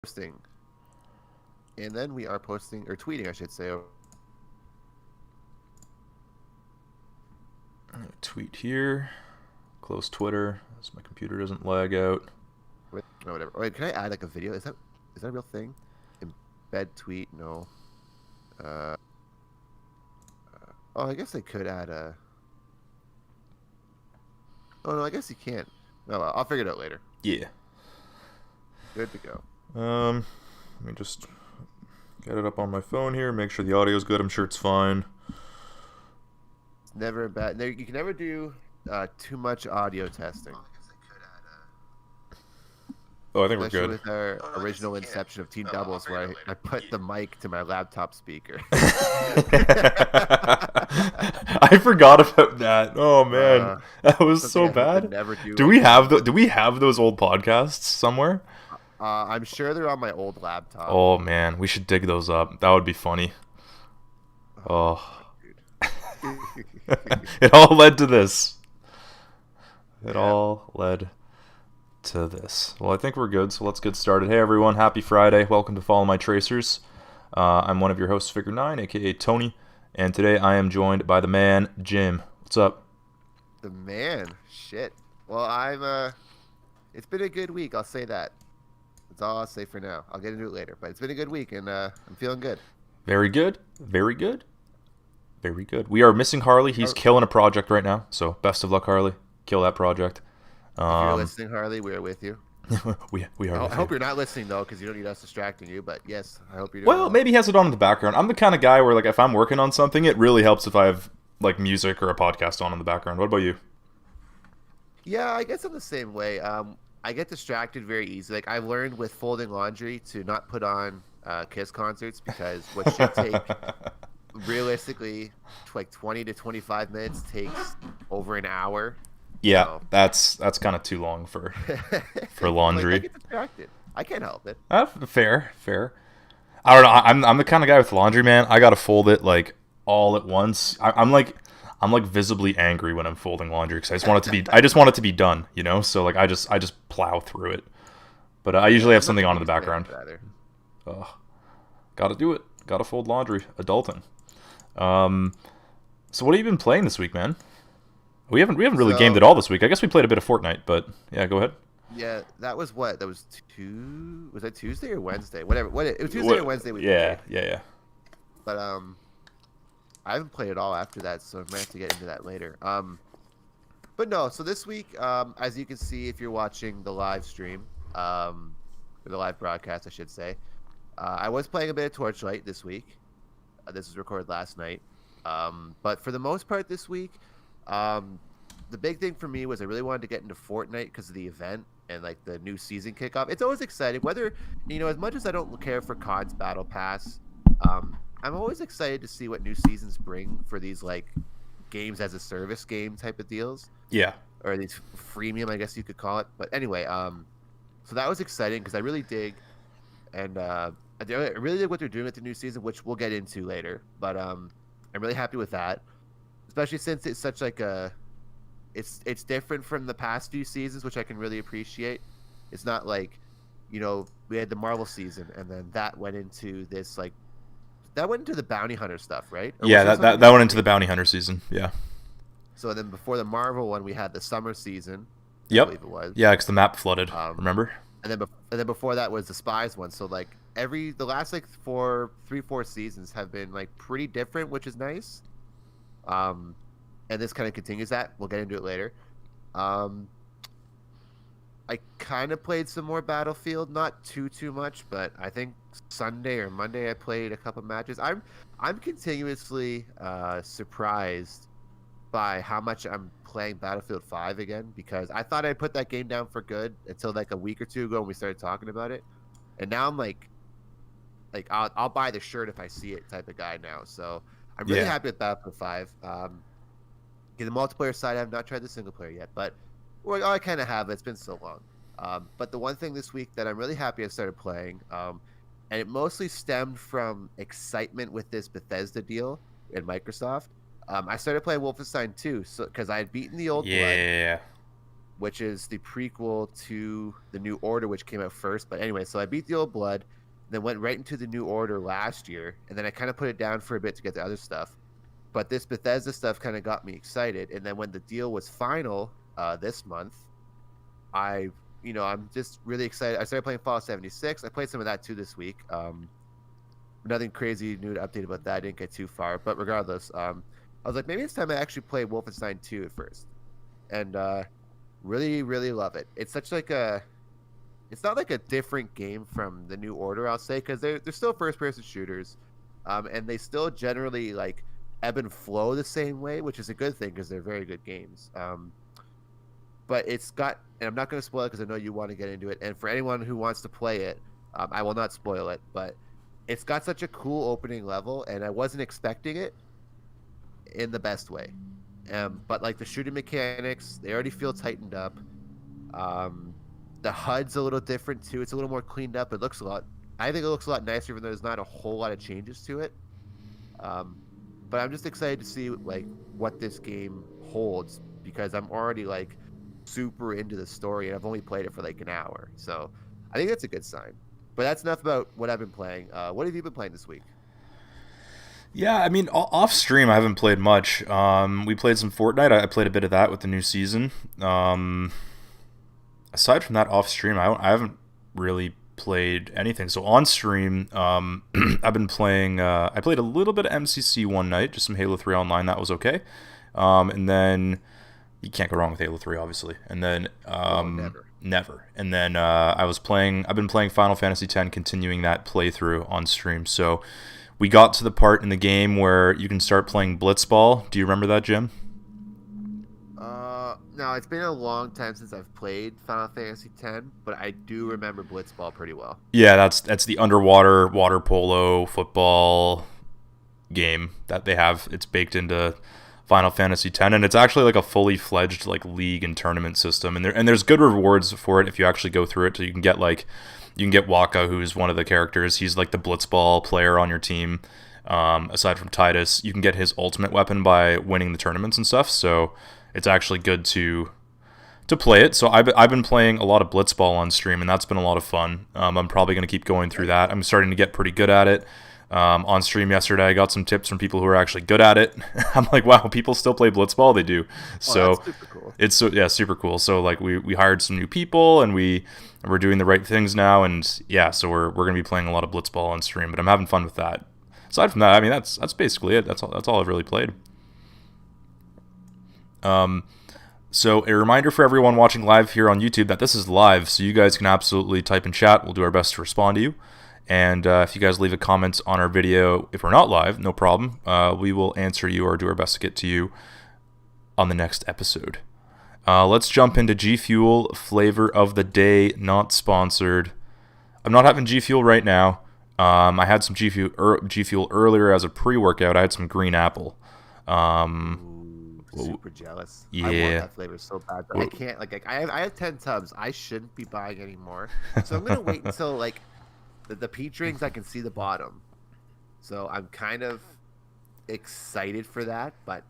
posting, and then we are posting or tweeting, I should say. Tweet here. Close Twitter so my computer doesn't lag out. No, whatever. Wait, can I add like a video? Is that a real thing? Embed tweet? No. Uh. Oh, I guess I could add a. Oh no, I guess you can't. No, I'll figure it out later. Yeah. Good to go. Let me just get it up on my phone here. Make sure the audio's good. I'm sure it's fine. It's never bad. You can never do too much audio testing. Oh, I think Especially we're good. with our original inception of Team Doubles, where I put the mic to my laptop speaker. I forgot about that. Oh man, that was so bad. Do we have those old podcasts somewhere? I'm sure they're on my old laptop. Oh man, we should dig those up. That would be funny. Oh. It all led to this. All led to this. Well, I think we're good, so let's get started. Hey everyone, happy Friday. Welcome to Follow My Tracers. I'm one of your hosts, Figure 9, aka Tony, and today I am joined by the man, Jim. What's up? The man? Shit. Well, it's been a good week, I'll say that. That's all I'll say for now. I'll get into it later, but it's been a good week, and I'm feeling good. Very good. Very good. Very good. We are missing Harley. He's killing a project right now, so best of luck, Harley. Kill that project. If you're listening, Harley, we are with you. we are. I hope you're not listening though, because you don't need us distracting you. But yes, I hope you're doing well. Maybe he has it on in the background. I'm the kind of guy where, like, if I'm working on something, it really helps if I have like music or a podcast on in the background. What about you? Yeah, I guess I'm the same way. I get distracted very easily. Like I've learned with folding laundry to not put on Kiss concerts, because what should take realistically like 20 to 25 minutes takes over an hour. Yeah, so that's kind of too long for laundry. I get distracted. I can't help it. Fair. I don't know. I'm the kind of guy with laundry, man. I gotta fold it like all at once. I'm like visibly angry when I'm folding laundry because I just want it to be done, you know. So like I just plow through it. But I usually have something on in the background. Gotta do it. Gotta fold laundry. Adulting. So what have you been playing this week, man? We haven't really gamed at all this week. I guess we played a bit of Fortnite, but yeah, go ahead. Yeah, that was what? That was was that Tuesday or Wednesday? Whatever. It was Tuesday or Wednesday. Yeah. But I haven't played it all after that, so I might have to get into that later. But no. So this week, as you can see, if you're watching the live stream, or the live broadcast, I should say, I was playing a bit of Torchlight this week. This was recorded last night. But for the most part this week, the big thing for me was I really wanted to get into Fortnite because of the event and like the new season kickoff. It's always exciting, whether, as much as I don't care for COD's Battle Pass, I'm always excited to see what new seasons bring for these like games as a service game type of deals. Yeah. Or these freemium, I guess you could call it. But anyway, so that was exciting because I really dig, and I really dig what they're doing with the new season, which we'll get into later. But I'm really happy with that. Especially since it's such like it's different from the past few seasons, which I can really appreciate. It's not like, we had the Marvel season, and then that went into this that went into the bounty hunter stuff, right? Yeah, that went into the bounty hunter season. Yeah. So then before the Marvel one, we had the summer season. Yep. I believe it was. Yeah, because the map flooded. Remember? And then before that was the Spies one. So like the last like 4 seasons have been like pretty different, which is nice. And this kind of continues that. We'll get into it later. I kind of played some more Battlefield, not too much, but I think Sunday or Monday I played a couple matches. I'm continuously surprised by how much I'm playing Battlefield 5 again, because I thought I'd put that game down for good until like a week or two ago when we started talking about it, and now I'm like I'll buy the shirt if I see it type of guy now. So I'm really happy with Battlefield 5. The multiplayer side, I have not tried the single player yet, but I kind of have. It's been so long. But the one thing this week that I'm really happy I started playing, and it mostly stemmed from excitement with this Bethesda deal in Microsoft. I started playing Wolfenstein 2, because I had beaten the old blood. which is the prequel to the New Order, which came out first. But anyway, so I beat the Old Blood, then went right into the New Order last year, and then I kind of put it down for a bit to get the other stuff. But this Bethesda stuff kind of got me excited, and then when the deal was final this month, I'm just really excited. I started playing Fallout 76. I played some of that too this week. Nothing crazy new to update about that. I didn't get too far, but regardless, I was like, maybe it's time I actually play Wolfenstein 2 at first, and really, really love it. It's such like it's not like a different game from the New Order, I'll say, because they're still first-person shooters, and they still generally like ebb and flow the same way, which is a good thing because they're very good games. But it's got, and I'm not going to spoil it because I know you want to get into it, and for anyone who wants to play it, I will not spoil it, but it's got such a cool opening level, and I wasn't expecting it in the best way. But like the shooting mechanics, they already feel tightened up. The HUD's a little different too. It's a little more cleaned up. It looks I think it looks a lot nicer, even though there's not a whole lot of changes to it. But I'm just excited to see like what this game holds, because I'm already like super into the story, and I've only played it for like an hour. So I think that's a good sign. But that's enough about what I've been playing. What have you been playing this week? Yeah, I mean, off stream, I haven't played much. We played some Fortnite. I played a bit of that with the new season. Aside from that, off stream, I haven't really played anything. So on stream, I've been playing. I played a little bit of MCC one night, just some Halo 3 online. That was okay. And then you can't go wrong with Halo 3, obviously. And then never. And then I've been playing Final Fantasy X, continuing that playthrough on stream. So we got to the part in the game where you can start playing Blitzball. Do you remember that, Jim? No, it's been a long time since I've played Final Fantasy X, but I do remember Blitzball pretty well. Yeah, that's the underwater water polo football game that they have. It's baked into Final Fantasy X, and it's actually like a fully fledged like league and tournament system, and there's good rewards for it if you actually go through it. So you can get Waka, who's one of the characters. He's like the blitzball player on your team. Aside from Titus, you can get his ultimate weapon by winning the tournaments and stuff. So it's actually good to play it. So I've been playing a lot of blitzball on stream, and that's been a lot of fun. I'm probably going to keep going through that. I'm starting to get pretty good at it. On stream yesterday, I got some tips from people who are actually good at it. I'm like, wow, people still play blitzball. They do. So that's super cool. It's super cool. So like we hired some new people, and we're doing the right things now, and yeah, so we're gonna be playing a lot of blitzball on stream. But I'm having fun with that. Aside from that, I mean that's basically it. That's all I've really played. So a reminder for everyone watching live here on YouTube that this is live, so you guys can absolutely type in chat. We'll do our best to respond to you. And if you guys leave a comment on our video, if we're not live, no problem. We will answer you or do our best to get to you on the next episode. Let's jump into G Fuel flavor of the day, not sponsored. I'm not having G Fuel right now. I had some G Fuel earlier as a pre-workout. I had some green apple. Super jealous. Yeah. I want that flavor so bad, but I can't. Like I have 10 tubs. I shouldn't be buying any more. So I'm gonna wait until like the peach rings, I can see the bottom. So I'm kind of excited for that, but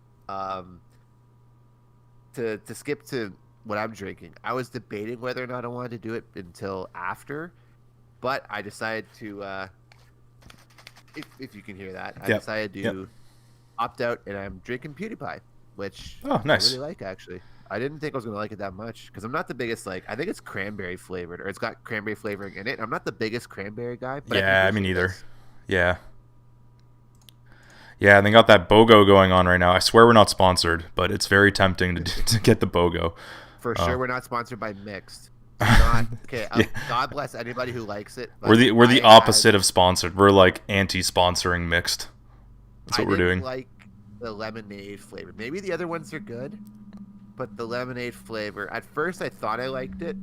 to skip to what I'm drinking, I was debating whether or not I wanted to do it until after, but I decided to if you can hear that, I decided to opt out, and I'm drinking Pewdiepie, which nice. I really like, actually. I didn't think I was going to like it that much, because I'm not the biggest, like, I think it's cranberry flavored, or it's got cranberry flavoring in it. I'm not the biggest cranberry guy. But yeah, I mean, either. Yeah. Yeah, and they got that BOGO going on right now. I swear we're not sponsored, but it's very tempting to get the BOGO. For sure, we're not sponsored by Mixed. Not, okay, God bless anybody who likes it. We're the opposite of sponsored. We're like anti-sponsoring Mixed. That's what we're doing. I like the lemonade flavor. Maybe the other ones are good, but the lemonade flavor, at first I thought I liked it,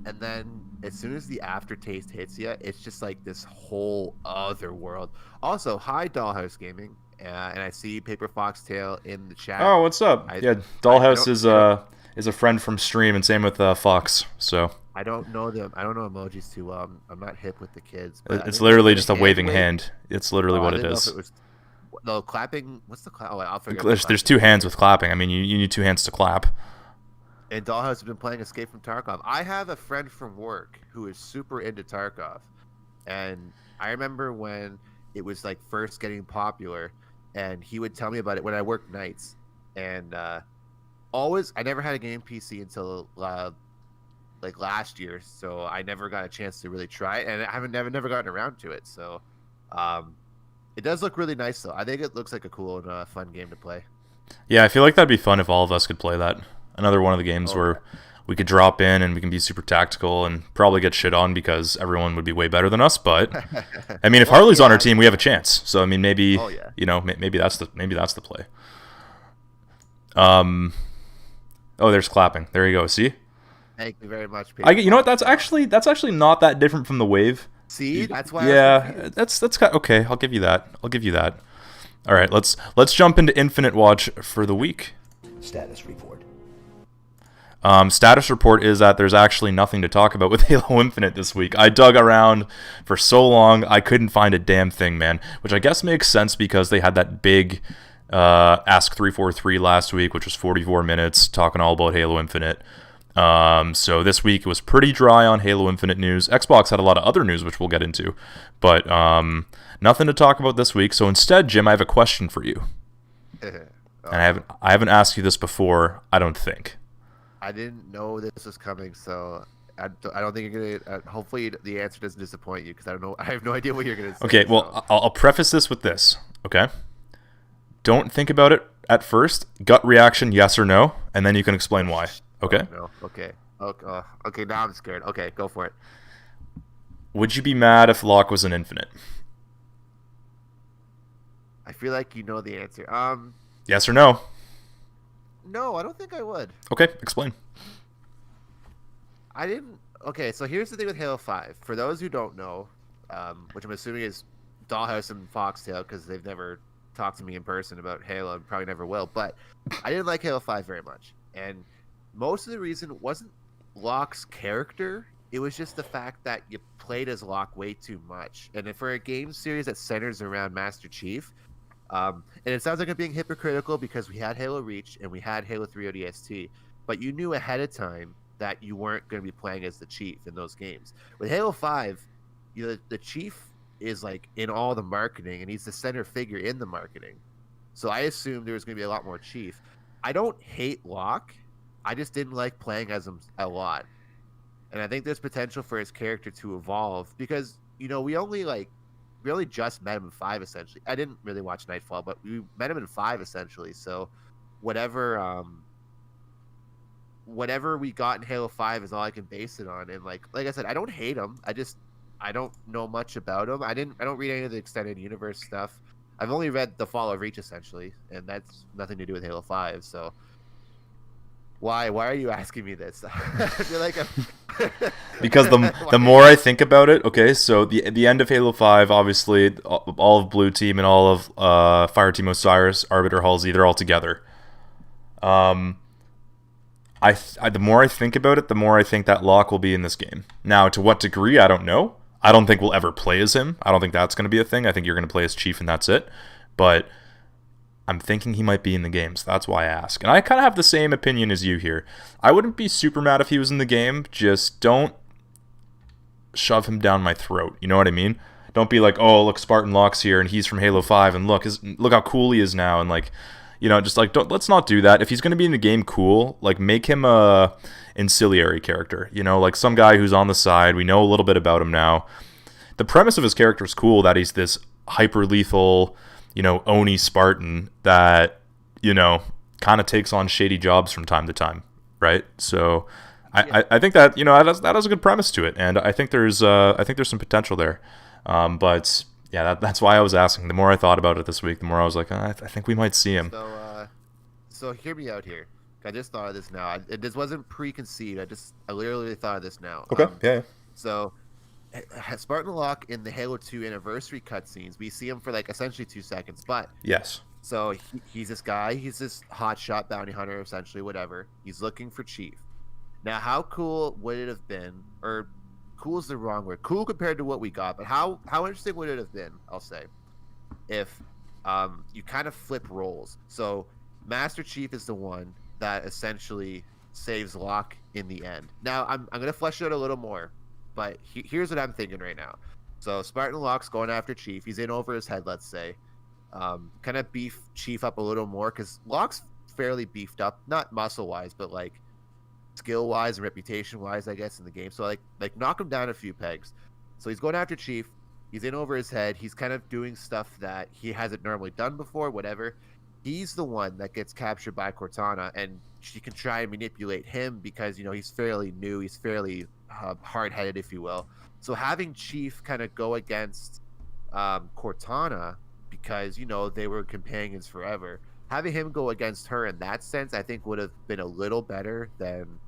and then as soon as the aftertaste hits you, it's just like this whole other world. Also, hi Dollhouse Gaming, and I see Paper Foxtail in the chat. Oh, what's up? Dollhouse is a friend from stream, and same with Fox. So I don't know them. I don't know emojis too well. I'm not hip with the kids. It's literally just a waving hand. It's literally what it is. Clapping. What's the clap? Oh, I'll figure. There's two hands with clapping. I mean, you need two hands to clap. And Dollhouse has been playing Escape from Tarkov. I have a friend from work who is super into Tarkov, and I remember when it was like first getting popular, and he would tell me about it when I worked nights, and always I never had a game PC until like last year, so I never got a chance to really try it, and I haven't never gotten around to it. So, it does look really nice though. I think it looks like a cool and fun game to play. Yeah, I feel like that'd be fun if all of us could play that. Another one of the games Oh, where we could drop in and we can be super tactical and probably get shit on because everyone would be way better than us. But I mean, if Well, Harley's on yeah. our team, we have a chance. So I mean, maybe Oh, yeah. maybe that's the play. Oh, there's clapping. There you go. See, Thank you very much, Peter. you know what? That's actually not that different from the wave. See, that's why. Yeah, that's kind okay. I'll give you that. All right, let's jump into Infinite Watch for the week. Status report. Status report is that there's actually nothing to talk about with Halo Infinite this week. I dug around for so long, I couldn't find a damn thing, man. Which I guess makes sense because they had that big Ask 343 last week, which was 44 minutes, talking all about Halo Infinite. So this week it was pretty dry on Halo Infinite news. Xbox had a lot of other news, which we'll get into. But nothing to talk about this week. So instead, Jim, I have a question for you. And I haven't asked you this before, I don't think. I didn't know this was coming, so I don't think you're gonna. Hopefully, the answer doesn't disappoint you because I don't know. I have no idea what you're gonna say. Okay, well, so. I'll preface this with this. Okay, don't think about it at first. Gut reaction, yes or no, and then you can explain why. Okay. Oh, no. Okay. Okay. Now I'm scared. Okay, go for it. Would you be mad if Locke was an infinite? I feel like you know the answer. Yes or no? No, I don't think I would. Okay, explain. I didn't. Okay, so here's the thing with Halo 5. For those who don't know, which I'm assuming is Dollhouse and Foxtail, because they've never talked to me in person about Halo and probably never will, but I didn't like Halo 5 very much. And most of the reason wasn't Locke's character, it was just the fact that you played as Locke way too much. And for a game series that centers around Master Chief, and it sounds like I'm being hypocritical because we had Halo Reach and we had Halo 3 ODST, but you knew ahead of time that you weren't going to be playing as the Chief in those games. With Halo 5, the Chief is like in all the marketing and he's the center figure in the marketing. So I assumed there was going to be a lot more Chief. I don't hate Locke. I just didn't like playing as him a lot. And I think there's potential for his character to evolve because, we only just met him in 5 essentially. I didn't really watch Nightfall, but we met him in 5 essentially. So whatever we got in Halo 5 is all I can base it on. And like I said, I don't hate him. I don't know much about him. I don't read any of the extended universe stuff. I've only read The Fall of Reach essentially, and that's nothing to do with Halo 5. So why are you asking me this? I feel like because the more I think about it, okay, so the end of Halo 5, obviously all of Blue Team and all of Fireteam Osiris, Arbiter Halsey, they're all together. The more I think about it, the more I think that Locke will be in this game. Now, to what degree, I don't know. I don't think we'll ever play as him. I don't think that's going to be a thing. I think you're going to play as Chief and that's it. But I'm thinking he might be in the game, so that's why I ask. And I kind of have the same opinion as you here. I wouldn't be super mad if he was in the game. Just don't shove him down my throat. You know what I mean? Don't be like, oh, look, Spartan Locke's here, and he's from Halo 5, and look how cool he is now, and like, just like, let's not do that. If he's going to be in the game, cool. Like, make him a ancillary character. Like some guy who's on the side. We know a little bit about him now. The premise of his character is cool, that he's this hyper lethal, Oni Spartan that, kind of takes on shady jobs from time to time, right? So I think that, that has a good premise to it, and I think there's some potential there. But yeah, that's why I was asking. The more I thought about it this week, the more I was like, I think we might see him. So hear me out here. I just thought of this now. This wasn't preconceived. I literally thought of this now. Okay. Yeah. So Spartan Locke in the Halo 2 anniversary cutscenes, we see him for like essentially 2 seconds, but yes. So he's this guy. He's this hotshot bounty hunter, essentially, whatever. He's looking for Chief. Now, how cool would it have been, or cool is the wrong word, cool compared to what we got, but how interesting would it have been, I'll say, if you kind of flip roles. So Master Chief is the one that essentially saves Locke in the end. Now, I'm going to flesh it out a little more, but here's what I'm thinking right now. So Spartan Locke's going after Chief. He's in over his head, let's say. Kind of beef Chief up a little more, because Locke's fairly beefed up, not muscle-wise, but like skill-wise and reputation-wise, I guess, in the game. So like knock him down a few pegs. So he's going after Chief. He's in over his head. He's kind of doing stuff that he hasn't normally done before, whatever. He's the one that gets captured by Cortana, and she can try and manipulate him because, you know, he's fairly new. He's fairly hard-headed, if you will. So having Chief kind of go against Cortana, because, you know, they were companions forever, having him go against her in that sense, I think would have been a little better than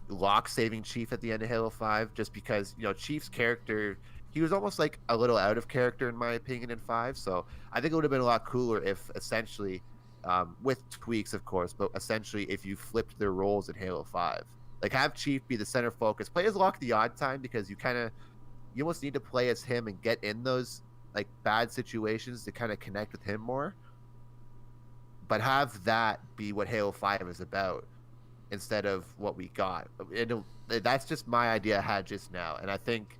Locke saving Chief at the end of Halo 5, just because, you know, Chief's character, he was almost like a little out of character in my opinion in 5. So I think it would have been a lot cooler if essentially, with tweaks of course, but essentially if you flipped their roles in Halo 5. Like have Chief be the center focus, play as Locke the odd time, because you almost need to play as him and get in those like bad situations to kind of connect with him more. But have that be what Halo 5 is about instead of what we got. That's just my idea I had just now, and I think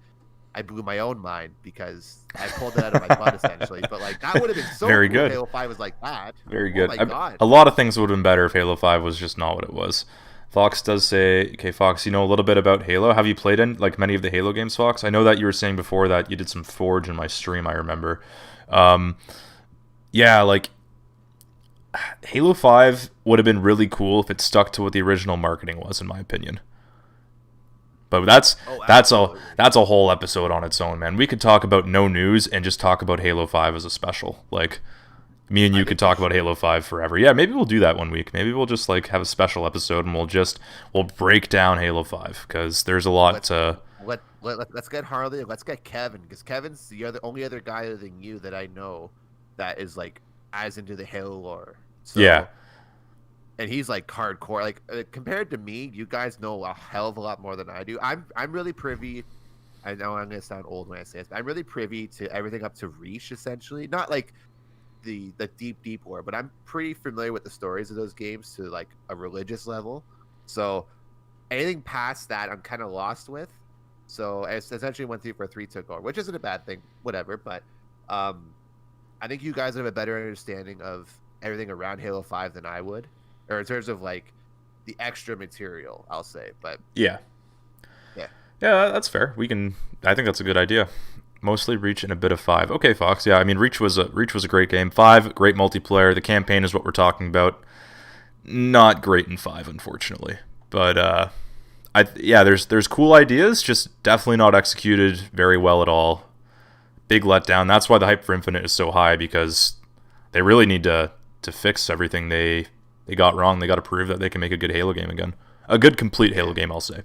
I blew my own mind because I pulled it out of my butt essentially. But like that would have been so Very cool good. if Halo 5 was like that. Very good. Oh my God. A lot of things would have been better if Halo 5 was just not what it was. Fox does say, okay, Fox, you know a little bit about Halo. Have you played in like many of the Halo games, Fox? I know that you were saying before that you did some Forge in my stream, I remember. Yeah, like Halo 5 would have been really cool if it stuck to what the original marketing was, in my opinion. But that's a whole episode on its own, man. We could talk about no news and just talk about Halo 5 as a special. Like me and you could talk about Halo 5 forever. Yeah, maybe we'll do that one week. Maybe we'll just like have a special episode and we'll break down Halo 5 because there's a lot to. Let's get Harley. Let's get Kevin, because Kevin's the only other guy other than you that I know that is like as into the Halo lore. So, yeah. And he's like hardcore. Like compared to me, you guys know a hell of a lot more than I do. I'm really privy. I know I'm gonna sound old when I say this, but I'm really privy to everything up to Reach, essentially. Not like the deep lore, but I'm pretty familiar with the stories of those games to like a religious level. So anything past that, I'm kind of lost with. So I essentially went through for 3 took over, which isn't a bad thing, whatever. But I think you guys have a better understanding of everything around Halo 5 than I would, or in terms of like the extra material, I'll say. But yeah, that's fair. I think that's a good idea. Mostly Reach and a bit of 5. Okay, Fox. Yeah, I mean Reach was a great game. 5, great multiplayer. The campaign is what we're talking about. Not great in 5, unfortunately. But there's cool ideas, just definitely not executed very well at all. Big letdown. That's why the hype for Infinite is so high, because they really need to fix everything they got wrong. They got to prove that they can make a good Halo game again. A good complete Halo game, I'll say.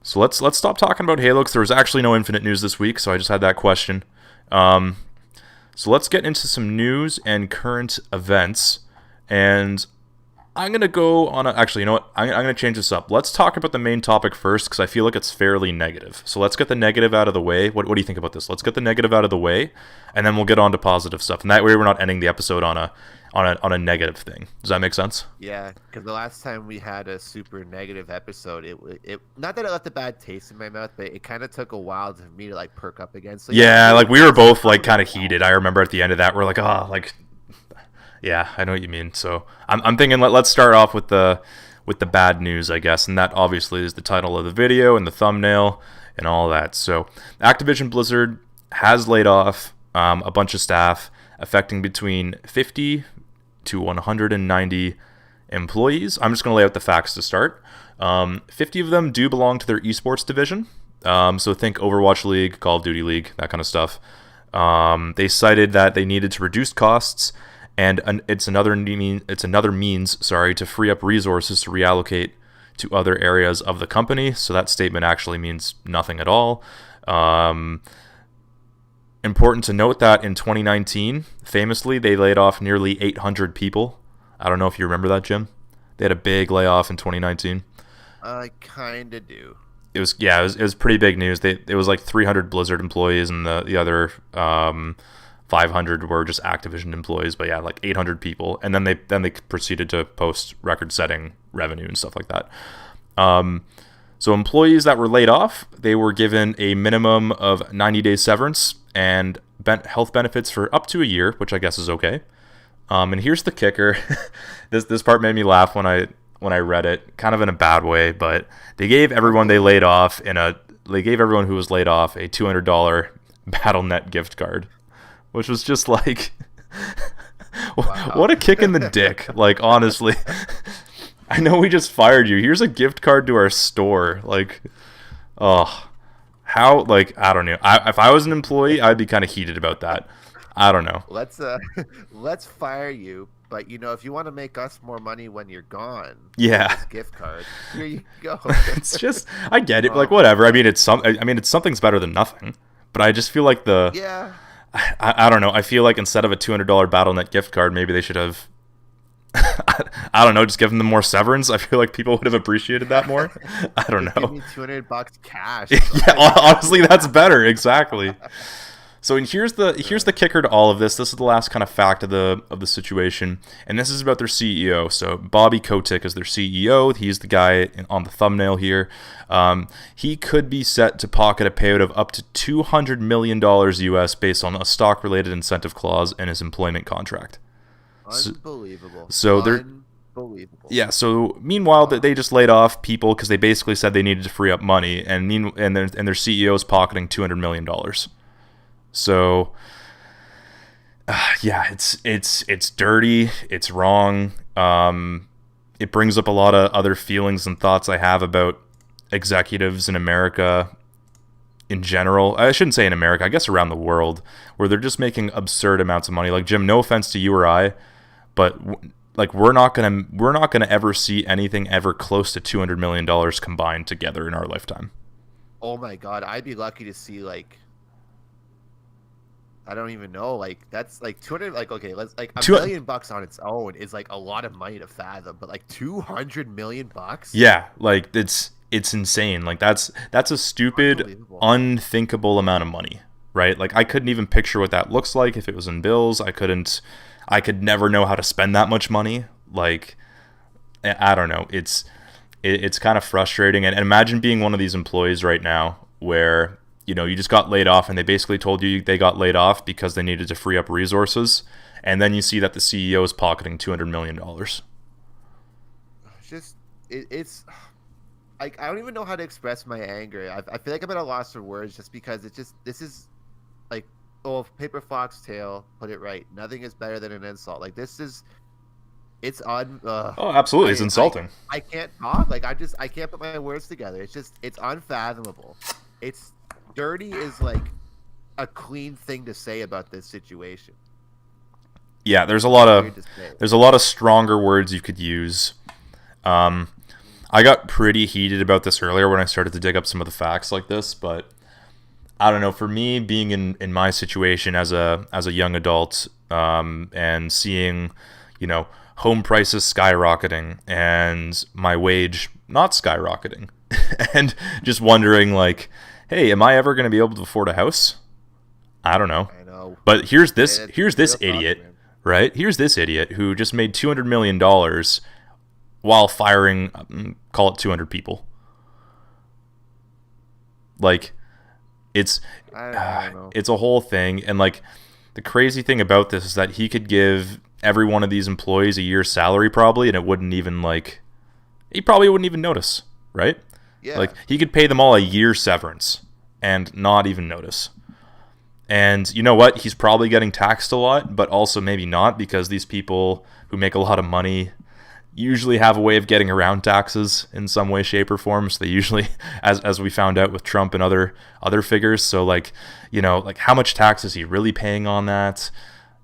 So let's stop talking about Halo, because there was actually no Infinite news this week, so I just had that question. So let's get into some news and current events. And I'm going to go on actually, you know what? I'm going to change this up. Let's talk about the main topic first, because I feel like it's fairly negative. So let's get the negative out of the way. What do you think about this? Let's get the negative out of the way, and then we'll get on to positive stuff. And that way we're not ending the episode on a negative thing. Does that make sense? Yeah, because the last time we had a super negative episode, it not that it left a bad taste in my mouth, but it kind of took a while for me to like perk up again. So yeah, like we were both like kind of heated. I remember at the end of that, we're like, yeah, I know what you mean. So I'm thinking let's start off with the bad news, I guess, and that obviously is the title of the video and the thumbnail and all that. So Activision Blizzard has laid off a bunch of staff, affecting between 50 to 190 employees. I'm just going to lay out the facts to start. 50 of them do belong to their esports division. So think Overwatch League, Call of Duty League, that kind of stuff. They cited that they needed to reduce costs, and it's another means to free up resources to reallocate to other areas of the company. So that statement actually means nothing at all. Important to note that in 2019, famously, they laid off nearly 800 people. I don't know if you remember that, Jim. They had a big layoff in 2019. I kind of do. It was pretty big news. It was like 300 Blizzard employees, and the other 500 were just Activision employees, but yeah, like 800 people, and then they proceeded to post record-setting revenue and stuff like that. So employees that were laid off, they were given a minimum of 90 days severance and health benefits for up to a year, which I guess is okay. And here's the kicker: this part made me laugh when I read it, kind of in a bad way, but they gave everyone who was laid off a $200 BattleNet gift card, which was just like, wow. What a kick in the dick. Like, honestly, I know we just fired you. Here's a gift card to our store. Like, oh, how, like, I don't know. If I was an employee, I'd be kind of heated about that. I don't know. Let's fire you. But, you know, if you want to make us more money when you're gone, yeah, this gift card, here you go. It's just, I get it. Like, whatever. I mean, it's something's better than nothing. But I just feel like I don't know. I feel like instead of a $200 BattleNet gift card, maybe they should have, I don't know, just given them more severance. I feel like people would have appreciated that more. I don't know. Give me $200 cash. Yeah, honestly, that's better. Exactly. So here's the kicker to all of this. This is the last kind of fact of the situation, and this is about their CEO. So Bobby Kotick is their CEO. He's the guy on the thumbnail here. He could be set to pocket a payout of up to $200 million US based on a stock-related incentive clause in his employment contract. Unbelievable. So they're unbelievable. Yeah. So meanwhile, they just laid off people because they basically said they needed to free up money, and their CEO is pocketing $200 million. So, yeah, it's dirty. It's wrong. It brings up a lot of other feelings and thoughts I have about executives in America in general. I shouldn't say in America, I guess around the world, where they're just making absurd amounts of money. Like, Jim, no offense to you or I, but like we're not gonna ever see anything ever close to $200 million combined together in our lifetime. Oh my God, I'd be lucky to see like, I don't even know. Like, that's like 200. Like, okay, let's like $1 million on its own is like a lot of money to fathom. But like $200 million. Yeah, like it's insane. Like that's a stupid, unthinkable amount of money, right? Like I couldn't even picture what that looks like if it was in bills. I could never know how to spend that much money. Like, I don't know. It's kind of frustrating. And imagine being one of these employees right now where, you know, you just got laid off and they basically told you they got laid off because they needed to free up resources. And then you see that the CEO is pocketing $200 million. It's like, I don't even know how to express my anger. I feel like I'm at a loss for words just because this is like, oh, paper foxtail, put it right. Nothing is better than an insult. Like, it's on. Oh, absolutely. It's insulting. I can't talk. Like, I can't put my words together. It's unfathomable. It's dirty is like a clean thing to say about this situation. Yeah, there's a lot of stronger words you could use. I got pretty heated about this earlier when I started to dig up some of the facts like this, but I don't know. For me, being in my situation as a young adult, and seeing, you know, home prices skyrocketing and my wage not skyrocketing, and just wondering like, hey, am I ever going to be able to afford a house? I don't know. I know. But here's this idiot, right? Here's this idiot who just made $200 million while firing, call it 200 people. Like, it's a whole thing. And like, the crazy thing about this is that he could give every one of these employees a year's salary probably, and it wouldn't even like, he probably wouldn't even notice, right? Yeah. Like, he could pay them all a year's severance and not even notice. And you know what? He's probably getting taxed a lot, but also maybe not, because these people who make a lot of money usually have a way of getting around taxes in some way, shape, or form. So they usually, as we found out with Trump and other figures, so like, you know, like how much tax is he really paying on that?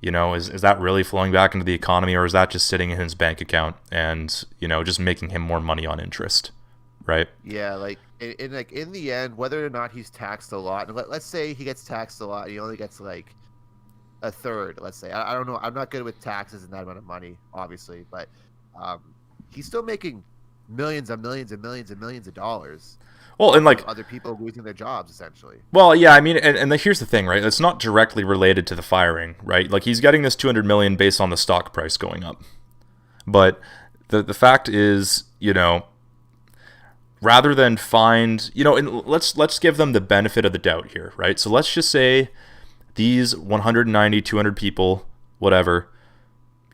You know, is that really flowing back into the economy, or is that just sitting in his bank account and, you know, just making him more money on interest? Right. Yeah, like in the end, whether or not he's taxed a lot, and let's say he gets taxed a lot, and he only gets like a third. Let's say I don't know. I'm not good with taxes and that amount of money, obviously, but he's still making millions and millions and millions and millions of dollars. Well, and like other people losing their jobs essentially. Well, yeah, I mean, and here's the thing, right? It's not directly related to the firing, right? Like he's getting this 200 million based on the stock price going up. But the fact is, rather than find, and let's give them the benefit of the doubt here, right? So let's just say these 190, 200 people, whatever,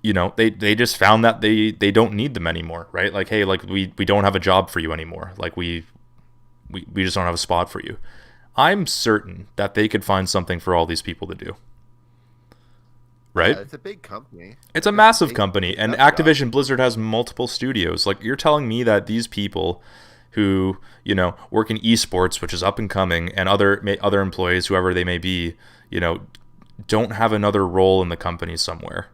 they just found that they don't need them anymore, right? Like, hey, like we don't have a job for you anymore. Like we just don't have a spot for you. I'm certain that they could find something for all these people to do. Right? Yeah, it's a big company. It's a massive company, and Activision Blizzard has multiple studios. Like, you're telling me that these people who, work in esports, which is up and coming, and other employees, whoever they may be, don't have another role in the company somewhere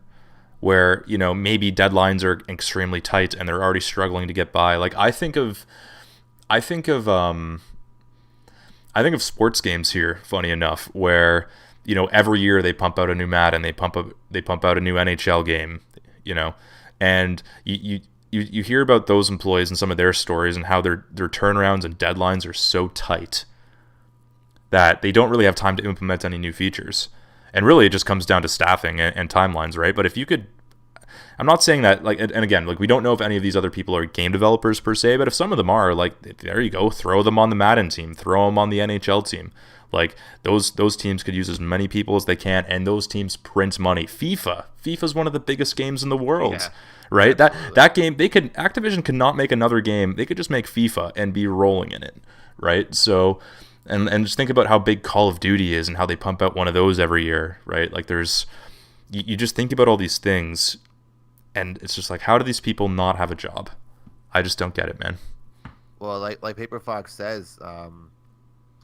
where, maybe deadlines are extremely tight and they're already struggling to get by. Like, I think of sports games here, funny enough, where every year they pump out a new Madden, they pump out a new NHL game, and you hear about those employees and some of their stories and how their turnarounds and deadlines are so tight that they don't really have time to implement any new features, and really it just comes down to staffing and timelines, right? But if you could, I'm not saying that, like, and again, like, we don't know if any of these other people are game developers per se, but if some of them are, like, there you go, throw them on the Madden team, throw them on the NHL team. Like, those teams could use as many people as they can, and those teams print money. FIFA's one of the biggest games in the world, yeah, right? Absolutely. That game, Activision could not make another game. They could just make FIFA and be rolling in it, right? So, and just think about how big Call of Duty is and how they pump out one of those every year, right? Like, you just think about all these things, and it's just like, how do these people not have a job? I just don't get it, man. Well, like Paper Fox says,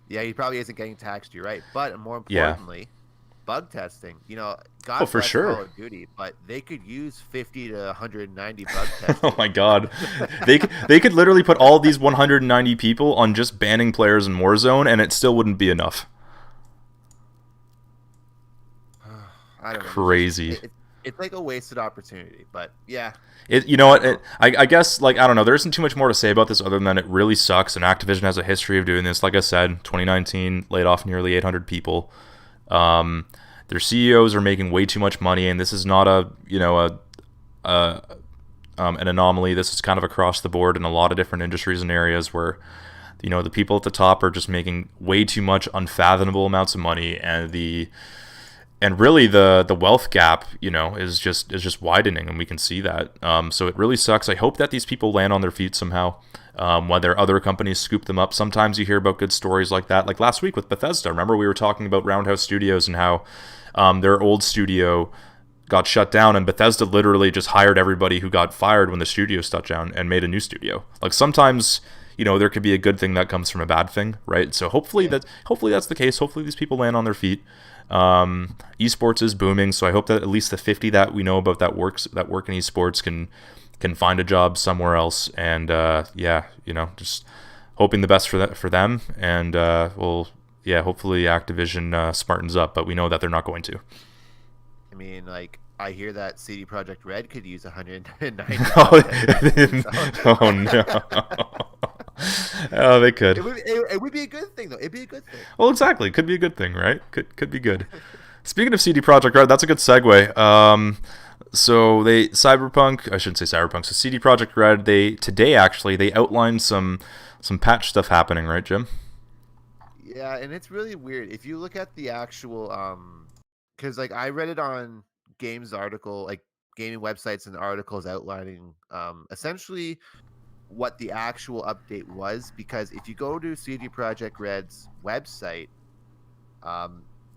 yeah, he probably isn't getting taxed. You're right, but more importantly, bug testing. God for sure. Call of Duty, but they could use 50 to 190 bug testing. Oh my God, they could literally put all these 190 people on just banning players in Warzone, and it still wouldn't be enough. I don't know. Crazy. It's like a wasted opportunity, but yeah. You know what? I guess, like, I don't know. There isn't too much more to say about this other than it really sucks, and Activision has a history of doing this. Like I said, 2019 laid off nearly 800 people. Their CEOs are making way too much money, and this is not an anomaly. This is kind of across the board in a lot of different industries and areas where, the people at the top are just making way too much unfathomable amounts of money, and really the wealth gap, is just widening, and we can see that. So it really sucks. I hope that these people land on their feet somehow, whether other companies scoop them up. Sometimes you hear about good stories like that. Like last week with Bethesda. Remember we were talking about Roundhouse Studios and how their old studio got shut down, and Bethesda literally just hired everybody who got fired when the studio shut down and made a new studio. Like sometimes, there could be a good thing that comes from a bad thing, right? So hopefully that's the case. Hopefully these people land on their feet. Esports is booming, so I hope that at least the 50 that we know about that work in esports can find a job somewhere else, and just hoping the best for them, and hopefully Activision smartens up, but we know that they're not going to. I mean, like, I hear that CD Projekt Red could use 190. Oh no. Oh, they could. It would be a good thing, though. It'd be a good thing. Well, exactly. Could be a good thing, right? Could be good. Speaking of CD Projekt Red, that's a good segue. So I shouldn't say Cyberpunk. So CD Projekt Red, today they outlined some patch stuff happening, right, Jim? Yeah, and it's really weird. If you look at the actual, because like I read it on games article, like gaming websites and articles outlining, essentially what the actual update was, because if you go to CD Projekt Red's website,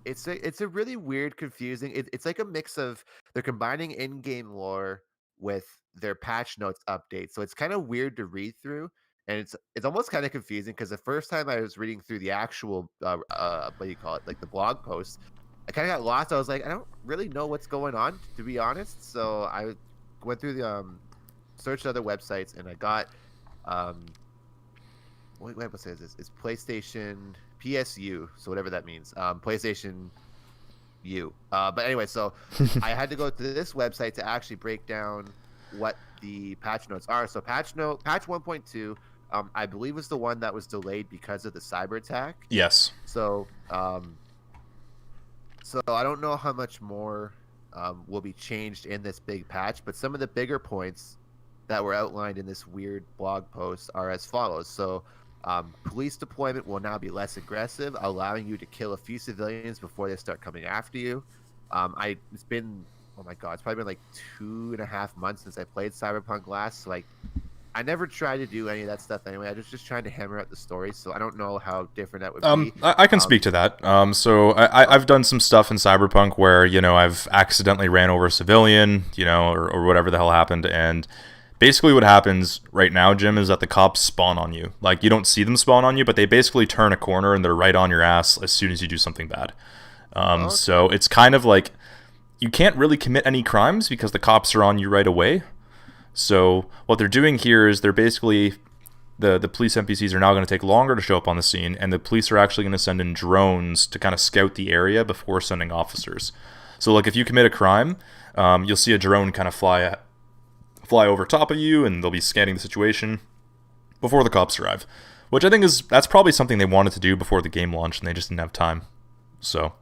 it's a really weird, confusing. It's like a mix of they're combining in-game lore with their patch notes update, so it's kind of weird to read through, and it's almost kind of confusing because the first time I was reading through the actual what do you call it, like the blog post, I kind of got lost. I was like, I don't really know what's going on, to be honest. So I went through the searched other websites, and I got what website is this? It's PlayStation PSU, so whatever that means. PlayStation U. But anyway, so I had to go to this website to actually break down what the patch notes are. So patch 1.2, I believe was the one that was delayed because of the cyber attack. Yes. So so I don't know how much more will be changed in this big patch, but some of the bigger points that were outlined in this weird blog post are as follows. So police deployment will now be less aggressive, allowing you to kill a few civilians before they start coming after you. It's been, oh my god, it's probably been like 2.5 months since I played Cyberpunk last. So like, I never tried to do any of that stuff anyway. I was just trying to hammer out the story, so I don't know how different that would be. I can speak to that. So I've done some stuff in Cyberpunk where, you know, I've accidentally ran over a civilian, you know, or whatever the hell happened, and basically what happens right now, Jim, is that the cops spawn on you. Like, you don't see them spawn on you, but they basically turn a corner and they're right on your ass as soon as you do something bad. So it's kind of like, you can't really commit any crimes because the cops are on you right away. So what they're doing here is they're basically, the police NPCs are now going to take longer to show up on the scene, and the police are actually going to send in drones to kind of scout the area before sending officers. So like if you commit a crime, you'll see a drone kind of fly over top of you, and they'll be scanning the situation before the cops arrive. Which I think that's probably something they wanted to do before the game launched, and they just didn't have time. So,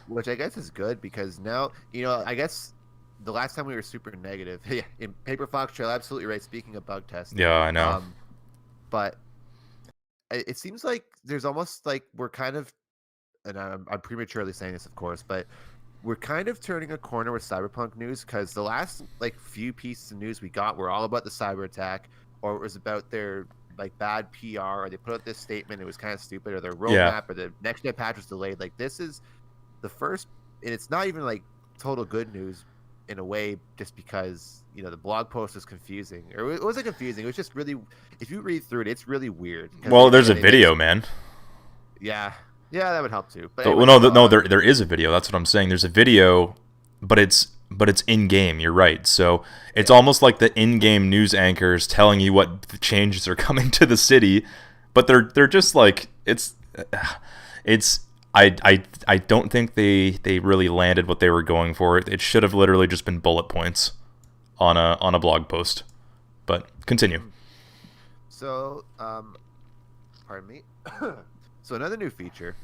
which I guess is good because now, you know, I guess the last time we were super negative, yeah, in Paper Fox Trail, absolutely right. Speaking of bug testing, yeah, I know. But it seems like there's almost like we're kind of, and I'm prematurely saying this, of course, but we're kind of turning a corner with Cyberpunk news because the last like few pieces of news we got were all about the cyber attack, or it was about their like bad PR, or they put out this statement, it was kind of stupid, or their roadmap, or the next gen patch was delayed. Like this is the first, and it's not even like total good news in a way, just because, you know, the blog post was confusing, or it wasn't confusing. It was just really, if you read through it, it's really weird. Well, there's a video, man. Yeah, that would help too. But anyway, no, there is a video. That's what I'm saying. There's a video, but it's in game. You're right. So it's almost like the in-game news anchors telling you what the changes are coming to the city, but they're just like it's. I don't think they really landed what they were going for. It should have literally just been bullet points on a blog post. But continue. So, pardon me. So another new feature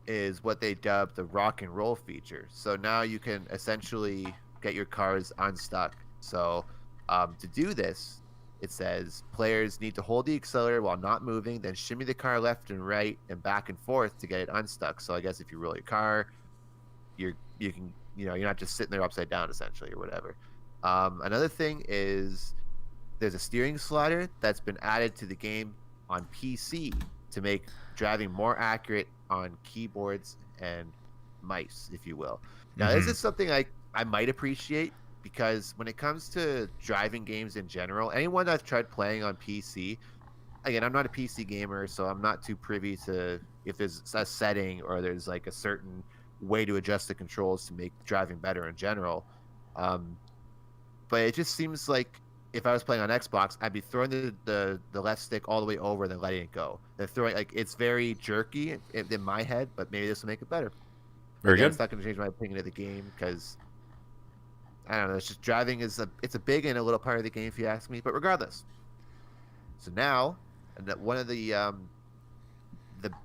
is what they dubbed the rock and roll feature. So now you can essentially get your cars unstuck. So to do this, it says players need to hold the accelerator while not moving, then shimmy the car left and right and back and forth to get it unstuck. So I guess if you roll your car, you can, you know, you're not just sitting there upside down essentially or whatever. Another thing is there's a steering slider that's been added to the game on PC to make driving more accurate on keyboards and mice, if you will. Now, this is something I might appreciate, because when it comes to driving games in general, anyone that's tried playing on PC, again, I'm not a PC gamer, so I'm not too privy to if there's a setting or there's like a certain way to adjust the controls to make driving better in general. But it just seems like if I was playing on Xbox, I'd be throwing the left stick all the way over and then letting it go. They're throwing, like, it's very jerky in my head, but maybe this will make it better. Very good. It's not going to change my opinion of the game because I don't know. It's just driving is it's a big and a little part of the game, if you ask me. But regardless, so now, and that one of the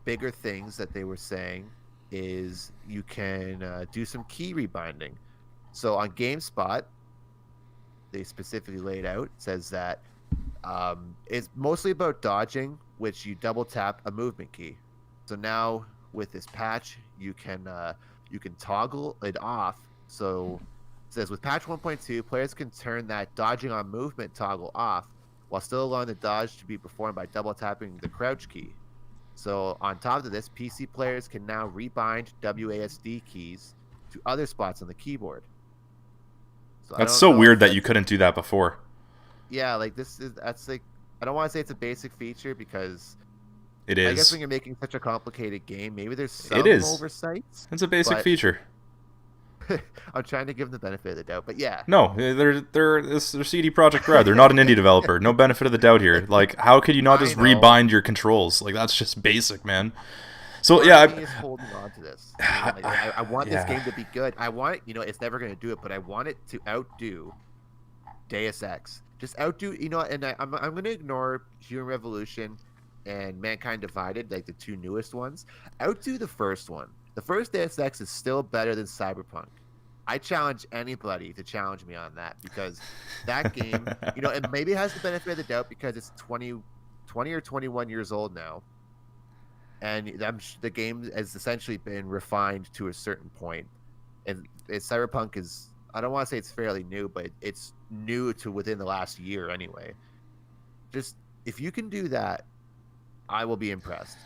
bigger things that they were saying is you can do some key rebinding. So on GameSpot, they specifically laid out, says that it's mostly about dodging, which you double tap a movement key. So now with this patch, you can toggle it off. So it says with patch 1.2, players can turn that dodging on movement toggle off while still allowing the dodge to be performed by double tapping the crouch key. So on top of this, PC players can now rebind WASD keys to other spots on the keyboard. So that's so weird that you couldn't do that before. Yeah, like that's like, I don't want to say it's a basic feature because it is. I guess when you're making such a complicated game, maybe there's some oversights. It's a basic feature. I'm trying to give them the benefit of the doubt, but yeah. No, they're CD Projekt Red. They're not an indie developer. No benefit of the doubt here. Like, how could you not just rebind your controls? Like, that's just basic, man. So yeah, I'm holding on to this. Like, I want this game to be good. I want it. You know, it's never going to do it, but I want it to outdo Deus Ex. Just outdo, and I'm going to ignore Human Revolution and Mankind Divided, like the two newest ones. Outdo the first one. The first Deus Ex is still better than Cyberpunk. I challenge anybody to challenge me on that, because that game, and maybe it has the benefit of the doubt because it's 20 or 21 years old now. And the game has essentially been refined to a certain point. And Cyberpunk is, I don't want to say it's fairly new, but it's new to within the last year anyway. Just, if you can do that, I will be impressed.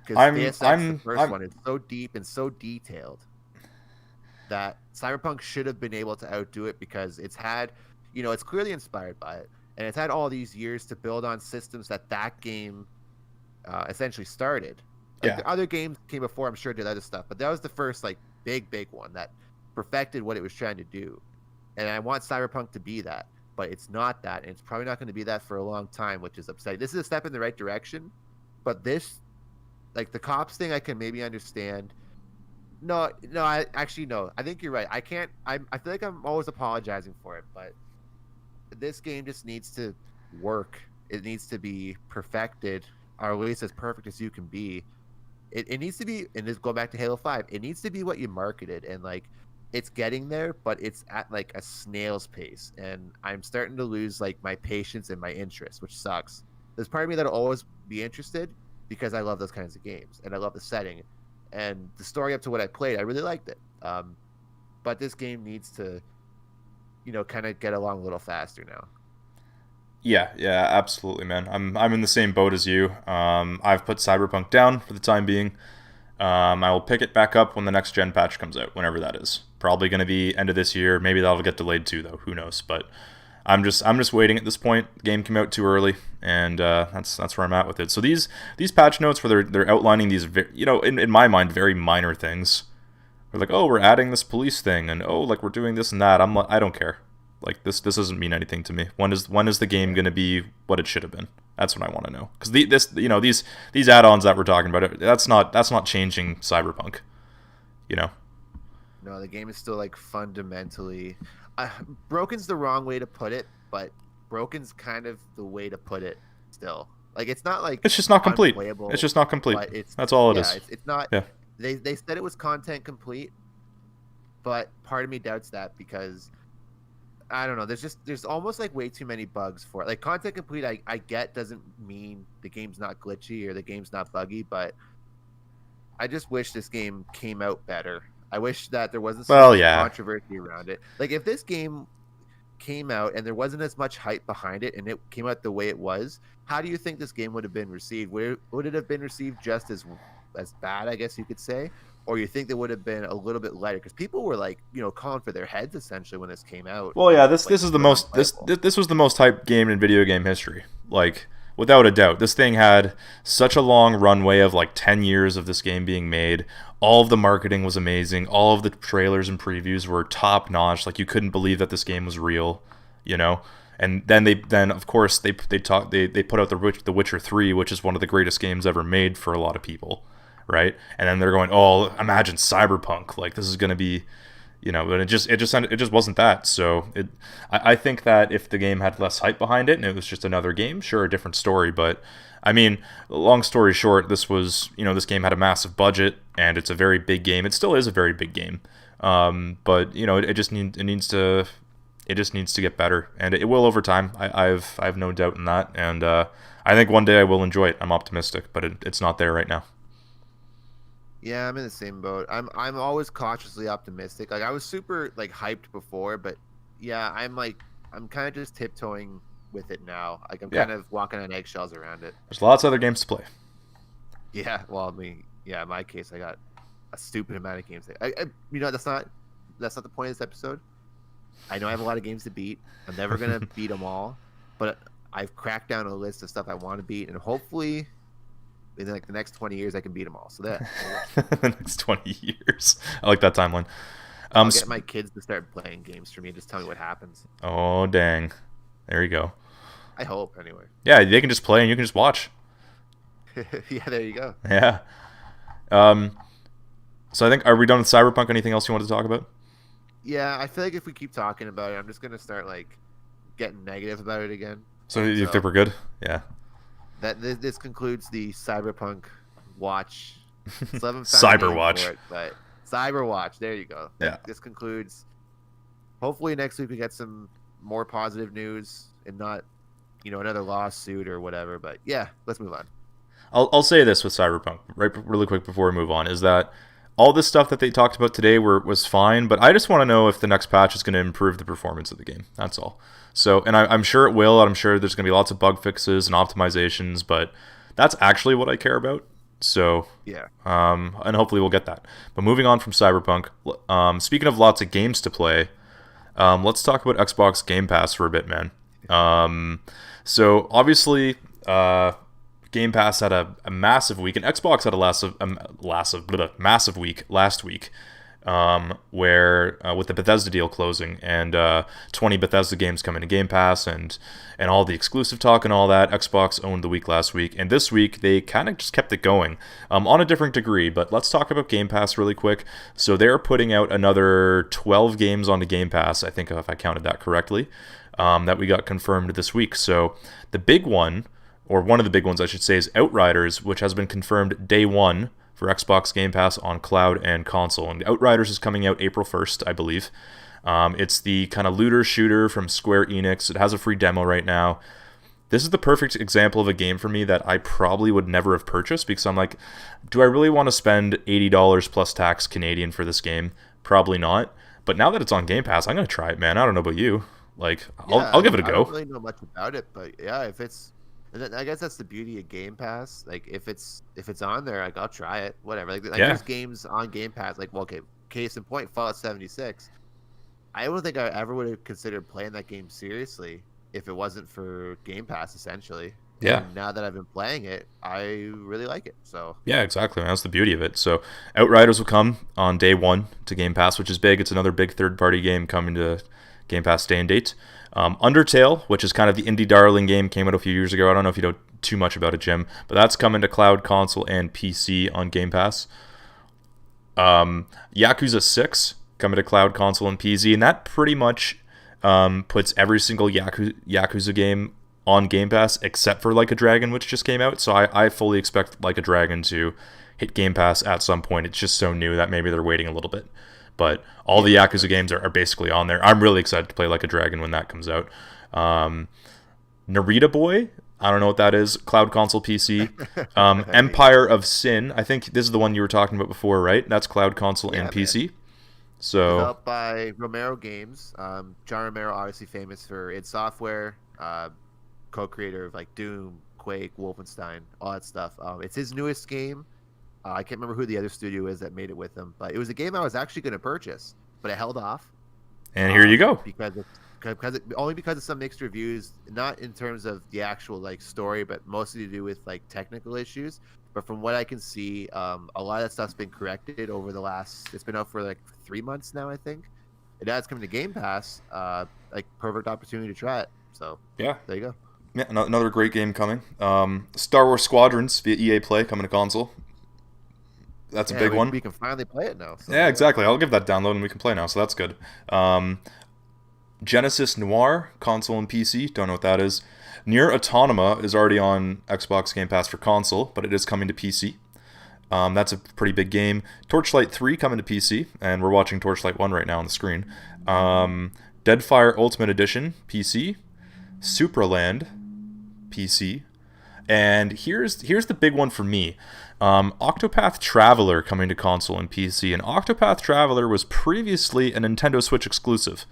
Because the first one is so deep and so detailed that Cyberpunk should have been able to outdo it, because it's had, it's clearly inspired by it. And it's had all these years to build on systems that game essentially started. Like, the other games came before, I'm sure, did other stuff. But that was the first, like, big one that perfected what it was trying to do. And I want Cyberpunk to be that. But it's not that. And it's probably not going to be that for a long time, which is upsetting. This is a step in the right direction. But this, like, the cops thing, I can maybe understand. No, I think you're right. I feel like I'm always apologizing for it, but this game just needs to work. It needs to be perfected, or at least as perfect as you can be. It needs to be, and just go back to Halo 5, it needs to be what you marketed, and like, it's getting there, but it's at like a snail's pace, and I'm starting to lose like my patience and my interest, which sucks. There's part of me that'll always be interested because I love those kinds of games, and I love the setting. And the story up to what I played, I really liked it. But this game needs to, kind of get along a little faster now. Yeah, absolutely, man. I'm in the same boat as you. I've put Cyberpunk down for the time being. I will pick it back up when the next gen patch comes out, whenever that is. Probably going to be end of this year. Maybe that'll get delayed too, though. Who knows? But I'm just waiting at this point. The game came out too early, and that's where I'm at with it. So these patch notes where they're outlining these, in my mind, very minor things. They're like, oh, we're adding this police thing, and oh, like, we're doing this and that. I'm like, I don't care. Like, this doesn't mean anything to me. When is the game going to be what it should have been? That's what I want to know. Because these add-ons that we're talking about, that's not changing Cyberpunk. No, the game is still like fundamentally broken's the wrong way to put it, but broken's kind of the way to put it still. Like, it's not like it's just not complete. It's just not complete. That's all it is. It's not. Yeah. They said it was content complete, but part of me doubts that, because I don't know. There's almost like way too many bugs for it. Like, content complete, I get doesn't mean the game's not glitchy or the game's not buggy, but I just wish this game came out better. I wish that there wasn't so much controversy around it. Like, if this game came out and there wasn't as much hype behind it, and it came out the way it was, how do you think this game would have been received? Would it have been received just as bad, I guess you could say? Or you think there would have been a little bit lighter? Because people were like, calling for their heads essentially when this came out. Well, yeah, this is the most this was the most hyped game in video game history. Like, without a doubt, this thing had such a long runway of like 10 years of this game being made. All of the marketing was amazing. All of the trailers and previews were top notch. Like, you couldn't believe that this game was real, And then of course they put out The Witcher 3, which is one of the greatest games ever made for a lot of people, right? And then they're going, oh, imagine Cyberpunk, like, this is going to be, but it just wasn't that. So I think that if the game had less hype behind it and it was just another game, sure, a different story. But I mean, long story short, this this game had a massive budget, and it's a very big game. It still is a very big game, but it needs to get better, and it will over time. I have no doubt in that, and I think one day I will enjoy it. I'm optimistic, but it's not there right now. Yeah, I'm in the same boat. I'm always cautiously optimistic. Like, I was super like hyped before, but yeah, I'm kind of just tiptoeing with it now. Like, I'm kind of walking on eggshells around it. There's lots of other games to play. Yeah, well, in my case, I got a stupid amount of games. That's not the point of this episode. I know I have a lot of games to beat. I'm never gonna beat them all, but I've cracked down a list of stuff I want to beat, and hopefully, in like the next 20 years, I can beat them all. So that the next 20 years, I like that timeline. I'll get my kids to start playing games for me. Just tell me what happens. Oh, dang! There you go. I hope, anyway. Yeah, they can just play and you can just watch. Yeah, there you go. Yeah. So I think, are we done with Cyberpunk? Anything else you want to talk about? Yeah, I feel like if we keep talking about it, I'm just gonna start like getting negative about it again. So you think we're good? Yeah. That this concludes the Cyberpunk watch. Still haven't found a name Cyberwatch. for it, but Cyberwatch. There you go. Yeah. This concludes. Hopefully next week we get some more positive news and not, another lawsuit or whatever. But yeah, let's move on. I'll say this with Cyberpunk, right, really quick before we move on, is that all this stuff that they talked about today was fine, but I just want to know if the next patch is going to improve the performance of the game. That's all. So, and I'm sure it will. I'm sure there's going to be lots of bug fixes and optimizations, but that's actually what I care about. So, yeah. And hopefully we'll get that. But moving on from Cyberpunk, speaking of lots of games to play, let's talk about Xbox Game Pass for a bit, man. So obviously, Game Pass had a massive week, and Xbox had a massive week last week, where with the Bethesda deal closing and 20 Bethesda games coming to Game Pass and all the exclusive talk and all that, Xbox owned the week last week, and this week they kind of just kept it going on a different degree. But let's talk about Game Pass really quick. So they're putting out another 12 games onto Game Pass, I think, if I counted that correctly, that we got confirmed this week. So the big one, or one of the big ones I should say, is Outriders, which has been confirmed day one for Xbox Game Pass on cloud and console. And Outriders is coming out April 1st, I believe. It's the kind of looter shooter from Square Enix. It has a free demo right now. This is the perfect example of a game for me that I probably would never have purchased, because I'm like, do I really want to spend $80 plus tax Canadian for this game? Probably not. But now that it's on Game Pass, I'm going to try it, man. I don't know about you. Like, I'll give it a go. I don't really know much about it, but yeah, if it's... I guess that's the beauty of Game Pass. Like, if it's on there, like, I'll try it. Whatever. Like there's games on Game Pass. Like, well, okay, case in point, Fallout 76. I don't think I ever would have considered playing that game seriously if it wasn't for Game Pass, essentially. Yeah. And now that I've been playing it, I really like it. So yeah, exactly. That's the beauty of it. So Outriders will come on day one to Game Pass, which is big. It's another big third-party game coming to Game Pass day and date. Undertale, which is kind of the indie darling game, came out a few years ago. I don't know if you know too much about it, Jim, but that's coming to cloud, console, and PC on Game Pass. Yakuza 6 coming to cloud, console, and PC, and that pretty much puts every single Yakuza game on Game Pass except for Like a Dragon, which just came out. So I fully expect Like a Dragon to hit Game Pass at some point. It's just so new that maybe they're waiting a little bit. But all the Yakuza games are basically on there. I'm really excited to play Like a Dragon when that comes out. Narita Boy, I don't know what that is. Cloud, console, PC. Empire of Sin, I think this is the one you were talking about before, right? That's cloud, console, and PC. So developed by Romero Games. John Romero, obviously famous for id Software, co-creator of like Doom, Quake, Wolfenstein, all that stuff. It's his newest game. I can't remember who the other studio is that made it with him, but it was a game I was actually going to purchase, but I held off. And here you go. Only because of some mixed reviews, not in terms of the actual like story, but mostly to do with like technical issues. But from what I can see, a lot of that stuff's been corrected over the last. It's been out for like 3 months now, I think. And now it's coming to Game Pass. Like perfect opportunity to try it. So yeah, there you go. Yeah, another great game coming. Star Wars Squadrons via EA Play coming to console. That's a big one. We can finally play it now. So yeah, exactly. I'll give that download and we can play now, so that's good. Genesis Noir, console and PC. Don't know what that is. Nier Automata is already on Xbox Game Pass for console, but it is coming to PC. That's a pretty big game. Torchlight 3 coming to PC, and we're watching Torchlight 1 right now on the screen. Deadfire Ultimate Edition, PC. Supraland, PC. And here's the big one for me. Octopath Traveler coming to console and PC. And Octopath Traveler was previously a Nintendo Switch exclusive,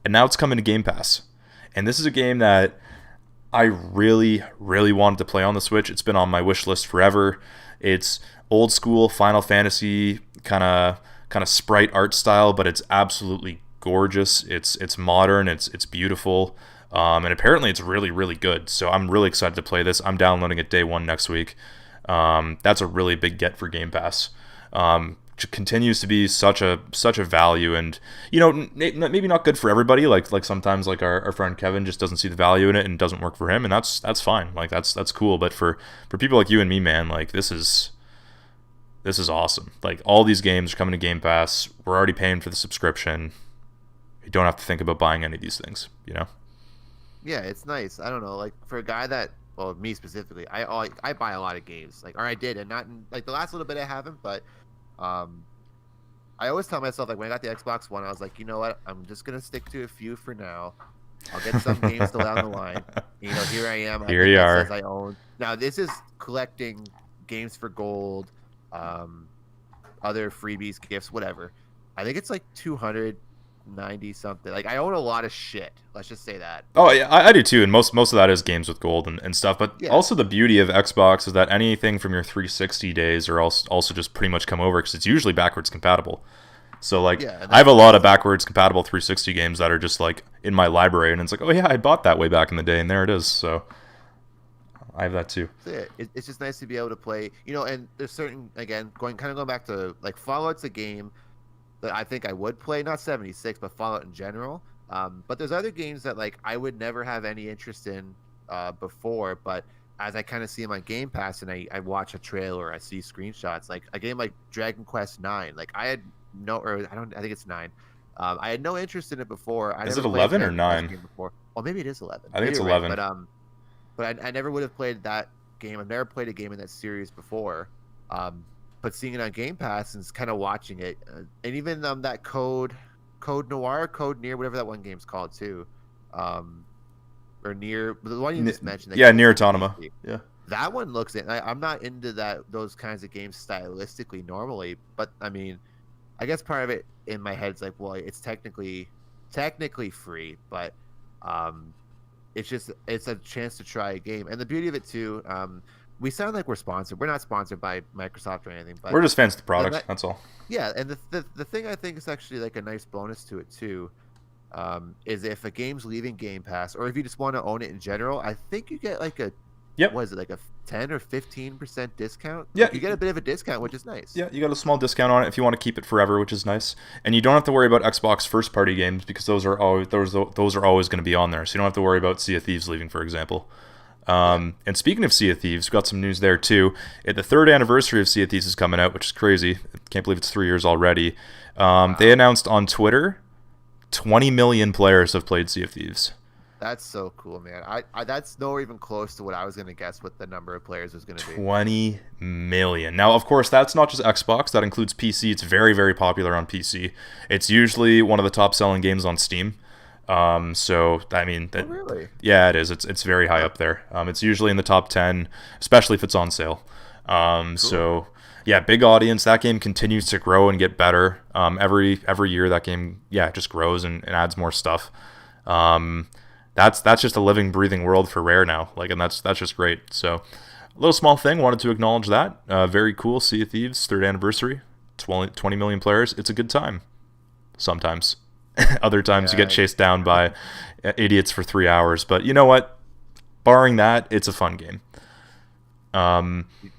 and now it's coming to Game Pass. And this is a game that I really, really wanted to play on the Switch. It's been on my wish list forever. It's old school Final Fantasy kind of sprite art style, but it's absolutely gorgeous. It's modern. It's beautiful. And apparently it's really, really good. So I'm really excited to play this. I'm downloading it day one next week. That's a really big get for Game Pass. Continues to be such a value, and maybe not good for everybody. Like sometimes like our friend Kevin just doesn't see the value in it and it doesn't work for him, and that's fine. Like that's cool. But for people like you and me, man, like this is awesome. Like all these games are coming to Game Pass. We're already paying for the subscription. You don't have to think about buying any of these things. Yeah, it's nice. I don't know, like for a guy that, well, me specifically, I buy a lot of games, like, or I did, and not in, like the last little bit I haven't, but um, I always tell myself like when I got the Xbox One, I was like, you know what, I'm just gonna stick to a few for now. I'll get some games still down the line. Here I am. I Here think you that says are. I own. Now this is collecting games for gold, um, other freebies, gifts, whatever. I think it's like 290 something. Like I own a lot of shit. Let's just say that. Oh But yeah, I do too, and most of that is games with gold and stuff. But yeah, also the beauty of Xbox is that anything from your 360 days are also just pretty much come over because it's usually backwards compatible. So like yeah, and I have that's a lot of the thing. backwards compatible 360 games that are just like in my library, and it's like, oh yeah, I bought that way back in the day, and there it is. So I have that too. So yeah, it's just nice to be able to play. And there's certain, again, going back to like Fallout's a game that I think I would play, not 76, but Fallout in general. But there's other games that like I would never have any interest in before, but as I kind of see them on Game Pass and I watch a trailer, or I see screenshots, like a game like Dragon Quest 9, like I had no, or I think it's 9. I had no interest in it before. I Is it never played a 11 or Dragon Quest 9? game before. Well, maybe it is 11. I think Maybe it's you're right, 11. but I never would have played that game. I've never played a game in that series before. But seeing it on Game Pass and kind of watching it, and even that Code Noir, Code Near, whatever that one game's called too, or Near, the one you just mentioned. That Yeah, came Near out on Automata. PC. Yeah. That one looks. I'm not into those kinds of games stylistically normally, but I mean, I guess part of it in my head is like, well, it's technically free, but it's a chance to try a game. And the beauty of it too, we sound like we're sponsored. We're not sponsored by Microsoft or anything, but We're just fans of the the, product. ni- That's all. yeah, and the thing I think is actually like a nice bonus to it too, is if a game's leaving Game Pass, or if you just want to own it in general, I think you get like Yep. what is it, like a 10 or 15% discount? Yeah. Like you get a bit of a discount, which is nice. Yeah, you got a small discount on it if you want to keep it forever, which is nice. And you don't have to worry about Xbox first-party games because those are always going to be on there. So you don't have to worry about Sea of Thieves leaving, for example. And speaking of Sea of Thieves, we've got some news there too. The third anniversary of Sea of Thieves is coming out, which is crazy. I can't believe it's 3 years already. Wow. They announced on Twitter 20 million players have played Sea of Thieves. That's so cool, man. I that's nowhere even close to what I was gonna guess what the number of players was gonna be. 20 million. Now, of course, that's not just Xbox. That includes PC. It's very, very popular on PC. It's usually one of the top-selling games on Steam. So I mean, Oh, really? yeah, it is. It's very high up there. It's usually in the top 10, especially if it's on sale. Cool. So yeah, big audience. That game continues to grow and get better. Every year that game, just grows and adds more stuff. That's just a living, breathing world for Rare now. Like, and that's just great. So, a little small thing. Wanted to acknowledge that. Very cool. Sea of Thieves, third anniversary. 20 million players. It's a good time. Sometimes. Other times you get chased down by idiots for 3 hours. But you know what? Barring that, it's a fun game.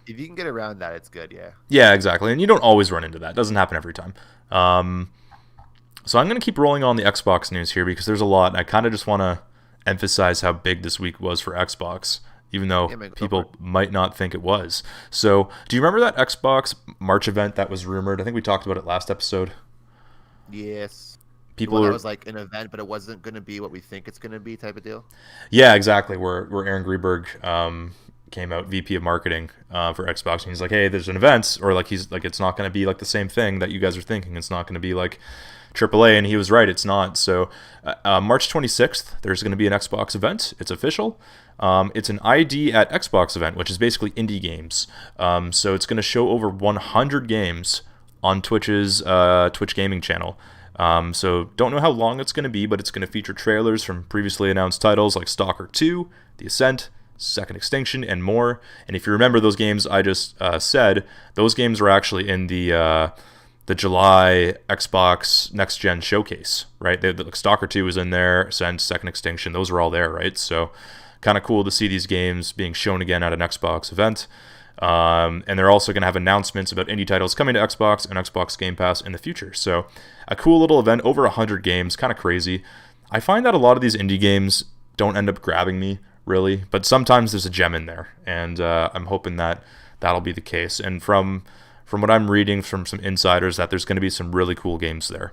If you can get around that, it's good. Yeah. Yeah, exactly. And you don't always run into that. It doesn't happen every time. So I'm going to keep rolling on the Xbox news here because there's a lot. And I kind of just want to emphasize how big this week was for Xbox, even though people might not think it was. So, do you remember that Xbox March event that was rumored? I think we talked about it last episode. Yes. People that was like an event, but it wasn't going to be what we think it's going to be, type of deal. Yeah, exactly. Where Aaron Greenberg came out, VP of marketing for Xbox, and he's like, "Hey, there's an event," or like he's like, "It's not going to be like the same thing that you guys are thinking. It's not going to be like AAA," and he was right. It's not. So March 26th, there's going to be an Xbox event. It's official. It's an ID at Xbox event, which is basically indie games. So it's going to show over 100 games on Twitch's Twitch gaming channel. So don't know how long it's going to be, but it's going to feature trailers from previously announced titles like Stalker 2, The Ascent, Second Extinction, and more. And if you remember those games I just said, those games were actually in the July Xbox Next Gen showcase, right? Like Stalker 2 was in there, Ascent, Second Extinction, those were all there, right? So kind of cool to see these games being shown again at an Xbox event. And they're also going to have announcements about indie titles coming to Xbox and Xbox Game Pass in the future. So a cool little event, over 100 games, kind of crazy. I find that a lot of these indie games don't end up grabbing me, really, but sometimes there's a gem in there, and I'm hoping that that'll be the case. And from what I'm reading from some insiders, that there's going to be some really cool games there.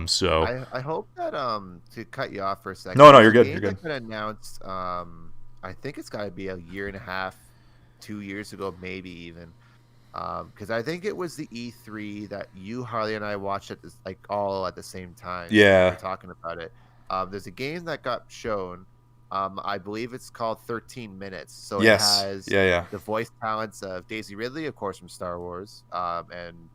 So I hope that to cut you off for a second. no, There's you're a good. game You're good. that got announced. I think it's got to be a year and a half, 2 years ago, maybe even. Because I think it was the E3 that you, Harley, and I watched at this, like all at the same time. We Yeah. were talking about it. There's a game that got shown. I believe it's called 13 Minutes. So it Yes. has Yeah. Yeah. the voice talents of Daisy Ridley, of course, from Star Wars, and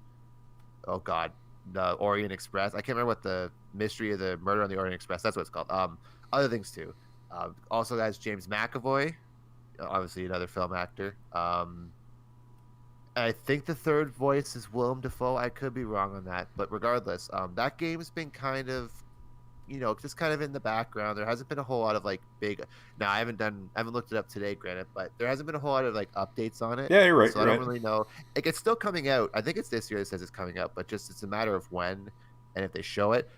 oh god, the Orient Express. I can't remember what the Mystery of the Murder on the Orient Express. That's what it's called. Other things too. Also has James McAvoy, obviously another film actor. I think the third voice is Willem Dafoe. I could be wrong on that, but regardless, that game's been kind of, just kind of in the background. There hasn't been a whole lot of like big. Now I haven't looked it up today, granted, but there hasn't been a whole lot of like updates on it. Yeah, you're right. So You're I don't right. really know. Like it's still coming out. I think it's this year that says it's coming out, but just it's a matter of when and if they show it.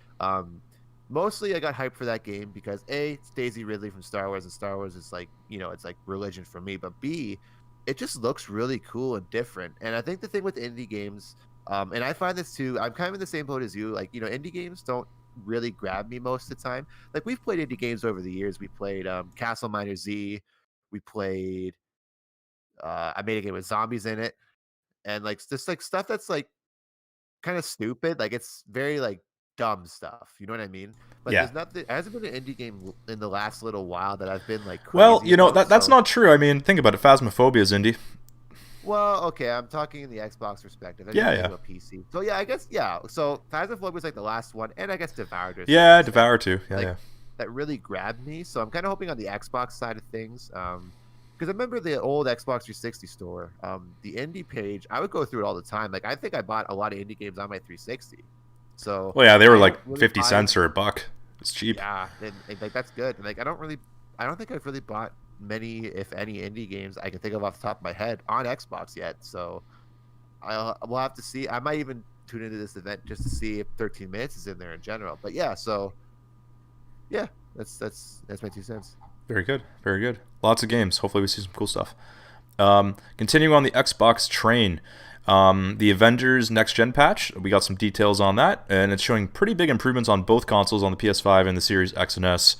Mostly I got hyped for that game because A, it's Daisy Ridley from Star Wars, and Star Wars is like, it's like religion for me. But B, it just looks really cool and different. And I think the thing with indie games, and I find this too, I'm kind of in the same boat as you. Like, indie games don't really grab me most of the time. Like we've played indie games over the years. We played Castle Miner Z. We played I made a game with zombies in it. And like just like stuff that's like kind of stupid. Like it's very like dumb stuff. You know what I mean? But Yeah. there's nothing. It hasn't been an indie game in the last little while that I've been like Well, crazy about. that's So, not true. I mean, think about it. Phasmophobia is indie. well, okay, I'm talking in the Xbox perspective. I Yeah. didn't think Yeah. about PC. So yeah, I guess yeah. So Phasmophobia was like the last one, and I guess Devoured to a certain Yeah. extent, Devour too. Yeah. like Yeah. that really grabbed me. So I'm kind of hoping on the Xbox side of things. Because I remember the old Xbox 360 store, the indie page. I would go through it all the time. Like I think I bought a lot of indie games on my 360. So Well, yeah, they were I don't like really 50 buy. cents or a buck. It's cheap. Yeah, and like that's good. And like I don't think I've really bought many, if any, indie games I can think of off the top of my head on Xbox yet. So we'll have to see. I might even tune into this event just to see if 13 minutes is in there in general. But yeah, so yeah, that's my 2 cents. Very good. Very good. Lots of games. Hopefully, we see some cool stuff. Continuing on the Xbox train, the Avengers Next Gen patch, we got some details on that, and it's showing pretty big improvements on both consoles, on the PS5 and the Series X and S,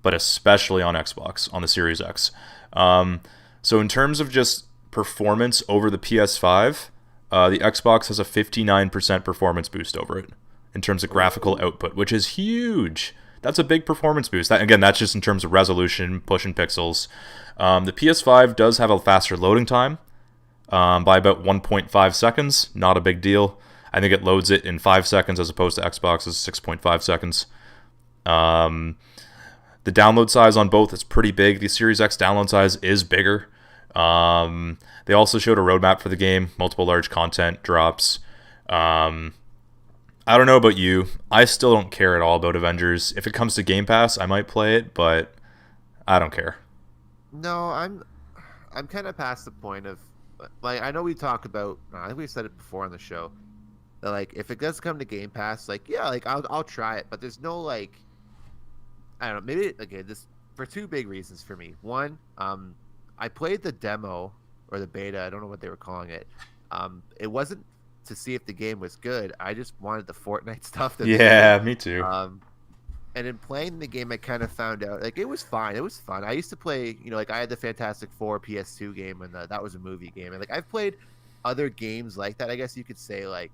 but especially on Xbox, on the Series X. So in terms of just performance over the PS5, the Xbox has a 59% performance boost over it in terms of graphical output, which is huge. That's a big performance boost. That's just in terms of resolution, pushing pixels. The PS5 does have a faster loading time by about 1.5 seconds. Not a big deal. I think it loads it in 5 seconds as opposed to Xbox's 6.5 seconds. The download size on both is pretty big. The Series X download size is bigger. They also showed a roadmap for the game, multiple large content drops. I don't know about you. I still don't care at all about Avengers. If it comes to Game Pass, I might play it, but I don't care. No, I'm kind of past the point of like I know we talked about. I think we said it before on the show. That, like if it does come to Game Pass, like yeah, like I'll try it, but there's no like I don't know. Maybe okay. This for two big reasons for me. One, I played the demo or the beta. I don't know what they were calling it. It wasn't to see if the game was good. I just wanted the Fortnite stuff. Yeah, me too. And in playing the game, I kind of found out like it was fine. It was fun. I used to play, like I had the Fantastic Four PS2 game, and that was a movie game. And like I've played other games like that. I guess you could say like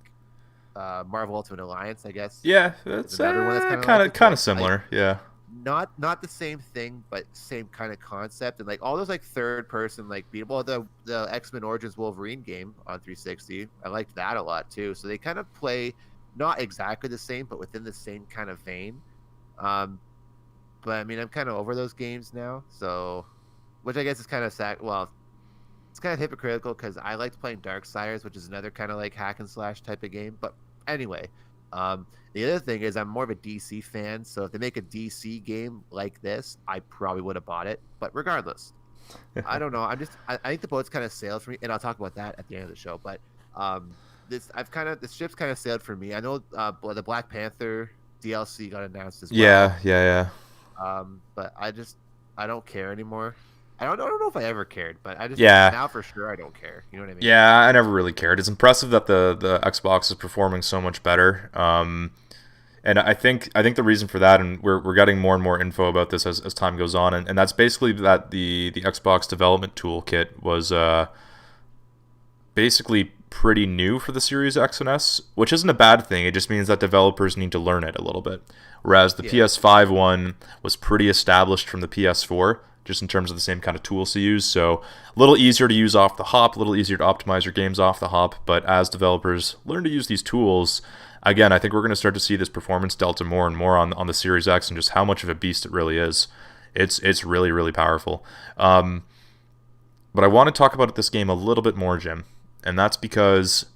Marvel Ultimate Alliance. I guess. Yeah, Is it's another one that's kind of kind like of this, kind right? of similar. Yeah. Not the same thing, but same kind of concept. And like all those like third person like beatable, the X-Men Origins Wolverine game on 360, I liked that a lot too. So they kind of play not exactly the same, but within the same kind of vein. But I mean, I'm kind of over those games now, so which I guess is kind of sad. Well, it's kind of hypocritical because I liked playing Darksiders, which is another kind of like hack and slash type of game. But anyway, the other thing is I'm more of a DC fan, so if they make a DC game like this, I probably would have bought it. But regardless, I don't know. I think the boat's kind of sailed for me, and I'll talk about that at the end of the show. But this ship's kind of sailed for me. I know the Black Panther DLC got announced as well. Yeah. But I don't care anymore. I don't know if I ever cared, but Yeah. now for sure I don't care. You know what I mean? Yeah, I never really cared. It's impressive that the Xbox is performing so much better. And I think the reason for that, and we're getting more and more info about this as time goes on, and that's basically that the Xbox development toolkit was basically pretty new for the Series X and S, which isn't a bad thing. It just means that developers need to learn it a little bit. Whereas the PS5 one was pretty established from the PS4, just in terms of the same kind of tools to use. So a little easier to use off the hop, a little easier to optimize your games off the hop. But as developers learn to use these tools, again, I think we're going to start to see this performance delta more and more on the Series X and just how much of a beast it really is. It's really, really powerful. But I want to talk about this game a little bit more, Jim. And that's because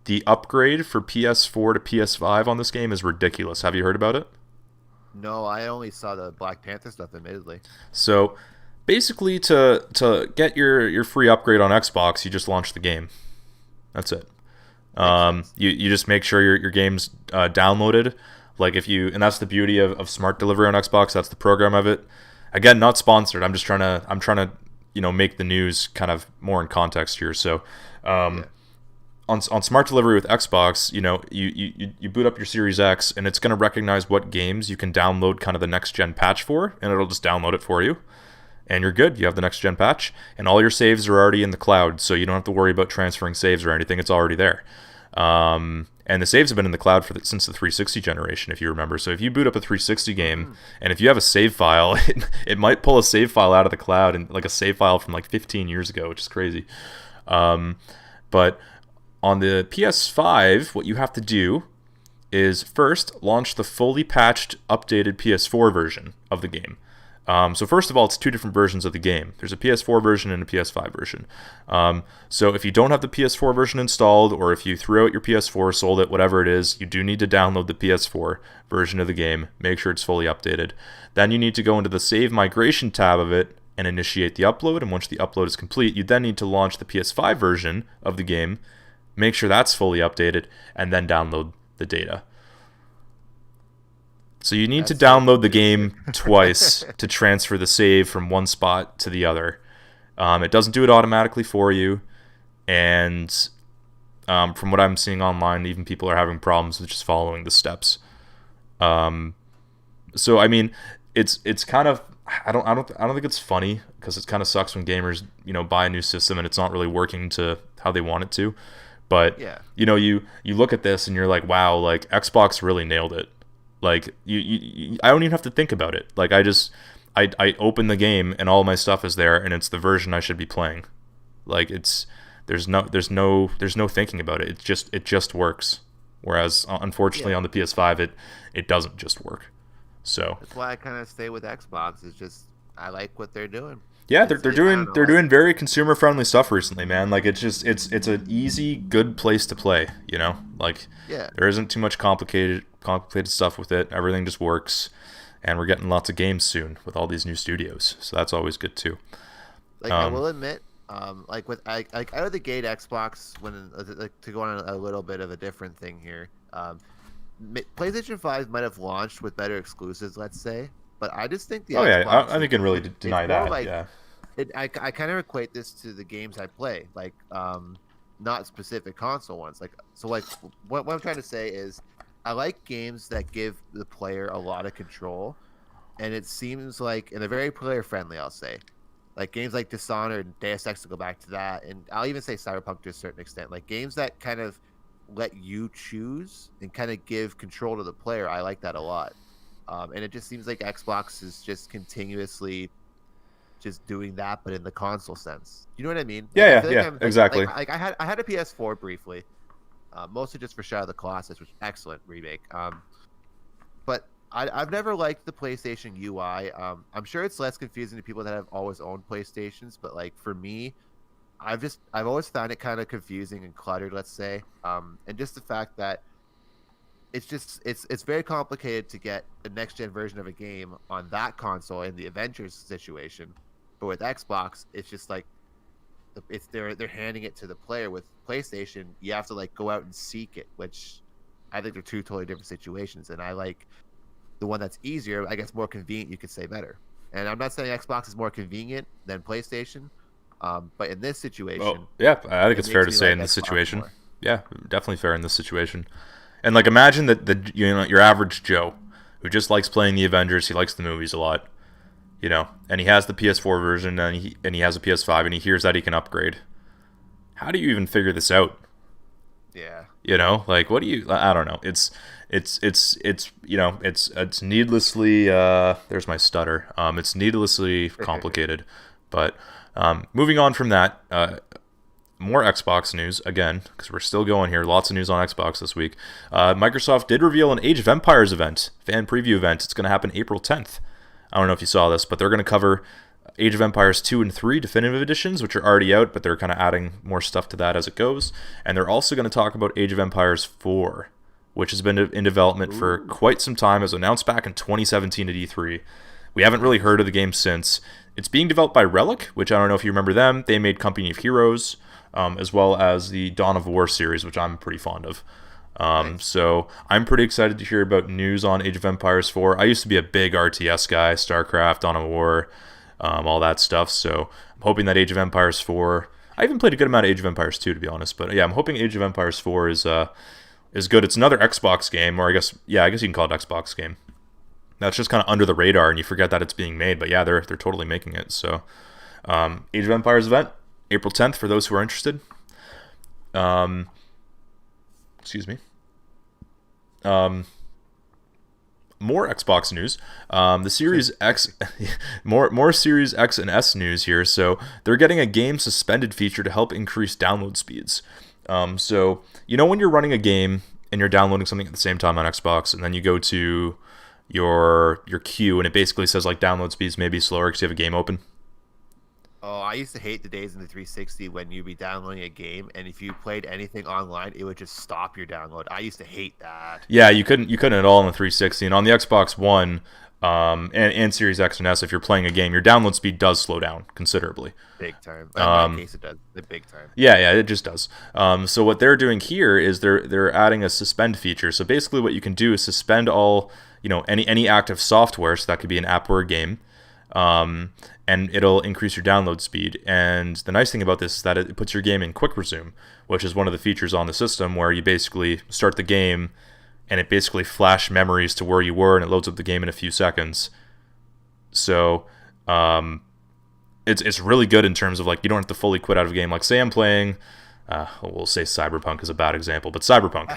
the upgrade for PS4 to PS5 on this game is ridiculous. Have you heard about it? No, I only saw the Black Panther stuff, admittedly. So basically, to get your free upgrade on Xbox, you just launch the game. That's it. You just make sure your game's downloaded. Like if you, and that's the beauty of smart delivery on Xbox. That's the program of it. Again, not sponsored. I'm trying to make the news kind of more in context here. So on smart delivery with Xbox, you boot up your Series X, and it's going to recognize what games you can download kind of the next gen patch for, and it'll just download it for you. And you're good. You have the next gen patch, and all your saves are already in the cloud, so you don't have to worry about transferring saves or anything. It's already there. And the saves have been in the cloud since the 360 generation, if you remember. So if you boot up a 360 game, and if you have a save file, it might pull a save file out of the cloud, and like a save file from like 15 years ago, which is crazy. But on the PS5, what you have to do is first launch the fully patched, updated PS4 version of the game. So first of all, it's two different versions of the game. There's a PS4 version and a PS5 version. So if you don't have the PS4 version installed, or if you threw out your PS4, sold it, whatever it is, you do need to download the PS4 version of the game. Make sure it's fully updated. Then you need to go into the Save Migration tab of it and initiate the upload. And once the upload is complete, you then need to launch the PS5 version of the game, make sure that's fully updated, and then download the data. So you need to download the game twice to transfer the save from one spot to the other. It doesn't do it automatically for you, and from what I'm seeing online, even people are having problems with just following the steps. So I mean, it's kind of I don't think it's funny, because it kind of sucks when gamers buy a new system and it's not really working to how they want it to. But you look at this and you're like, wow, like Xbox really nailed it. Like I don't even have to think about it. Like I open the game and all my stuff is there, and it's the version I should be playing. Like there's no thinking about it. It just works. Whereas unfortunately on the PS5 it doesn't just work. So that's why I kind of stay with Xbox. It's just I like what they're doing. Yeah, they're doing very consumer friendly stuff recently, man. Like it's an easy, good place to play. Like there isn't too much complicated stuff with it. Everything just works, and we're getting lots of games soon with all these new studios. So that's always good too. Like I will admit, like with out of the gate, Xbox, when to go on a little bit of a different thing here, PlayStation 5 might have launched with better exclusives, let's say. But I just think the Xbox, I think you can really deny that. Like, I kind of equate this to the games I play, like not specific console ones. Like what I'm trying to say is, I like games that give the player a lot of control, and it seems like, and they're very player friendly. I'll say, like games like Dishonored and Deus Ex, to go back to that, and I'll even say Cyberpunk to a certain extent. Like games that kind of let you choose and kind of give control to the player. I like that a lot. And it just seems like Xbox is just continuously just doing that, but in the console sense. You know what I mean? Exactly. Like I had a PS4 briefly, mostly just for Shadow of the Colossus, which is an excellent remake. But I've never liked the PlayStation UI. I'm sure it's less confusing to people that have always owned PlayStations, but like for me, I've always found it kind of confusing and cluttered, let's say. And just the fact that it's very complicated to get the next gen version of a game on that console in the Avengers situation, but with Xbox, it's just like they're handing it to the player. With PlayStation, you have to like go out and seek it, which I think they're two totally different situations. And I like the one that's easier, I guess more convenient. You could say better. And I'm not saying Xbox is more convenient than PlayStation, but in this situation, I think it's fair to say in this situation. Yeah, definitely fair in this situation. And like imagine that your average Joe who just likes playing the Avengers, he likes the movies a lot, and he has the PS4 version and he has a PS5 and he hears that he can upgrade. How do you even figure this out? Yeah. Like what do you? I don't know. It's needlessly. There's my stutter. It's needlessly complicated, but moving on from that. More Xbox news, again, because we're still going here. Lots of news on Xbox this week. Microsoft did reveal an Age of Empires event, fan preview event. It's going to happen April 10th. I don't know if you saw this, but they're going to cover Age of Empires 2 and 3 Definitive Editions, which are already out, but they're kind of adding more stuff to that as it goes. And they're also going to talk about Age of Empires 4, which has been in development for quite some time. It was announced back in 2017 at E3. We haven't really heard of the game since. It's being developed by Relic, which I don't know if you remember them. They made Company of Heroes, as well as the Dawn of War series, which I'm pretty fond of. So I'm pretty excited to hear about news on Age of Empires 4. I used to be a big RTS guy, StarCraft, Dawn of War, all that stuff. So I'm hoping that Age of Empires 4... I even played a good amount of Age of Empires 2, to be honest. But yeah, I'm hoping Age of Empires 4 is good. It's another Xbox game, or I guess you can call it Xbox game. That's just kind of under the radar, and you forget that it's being made. But yeah, they're totally making it. So Age of Empires event, April 10th, for those who are interested. Excuse me. More Xbox news. The Series X, more Series X and S news here. So they're getting a game suspended feature to help increase download speeds. So when you're running a game and you're downloading something at the same time on Xbox, and then you go to your queue, and it basically says like download speeds may be slower because you have a game open. Oh, I used to hate the days in the 360 when you'd be downloading a game, and if you played anything online, it would just stop your download. I used to hate that. Yeah, you couldn't at all on the 360, and on the Xbox One and Series X and S, if you're playing a game, your download speed does slow down considerably. Big time. In my case, it does. Big time. Yeah, it just does. So what they're doing here is they're adding a suspend feature. So basically, what you can do is suspend all any active software. So that could be an app or a game. And it'll increase your download speed. And the nice thing about this is that it puts your game in quick resume, which is one of the features on the system where you basically start the game and it basically flash memories to where you were and it loads up the game in a few seconds. So it's really good in terms of like you don't have to fully quit out of a game. Like say I'm playing, we'll say Cyberpunk is a bad example, but Cyberpunk.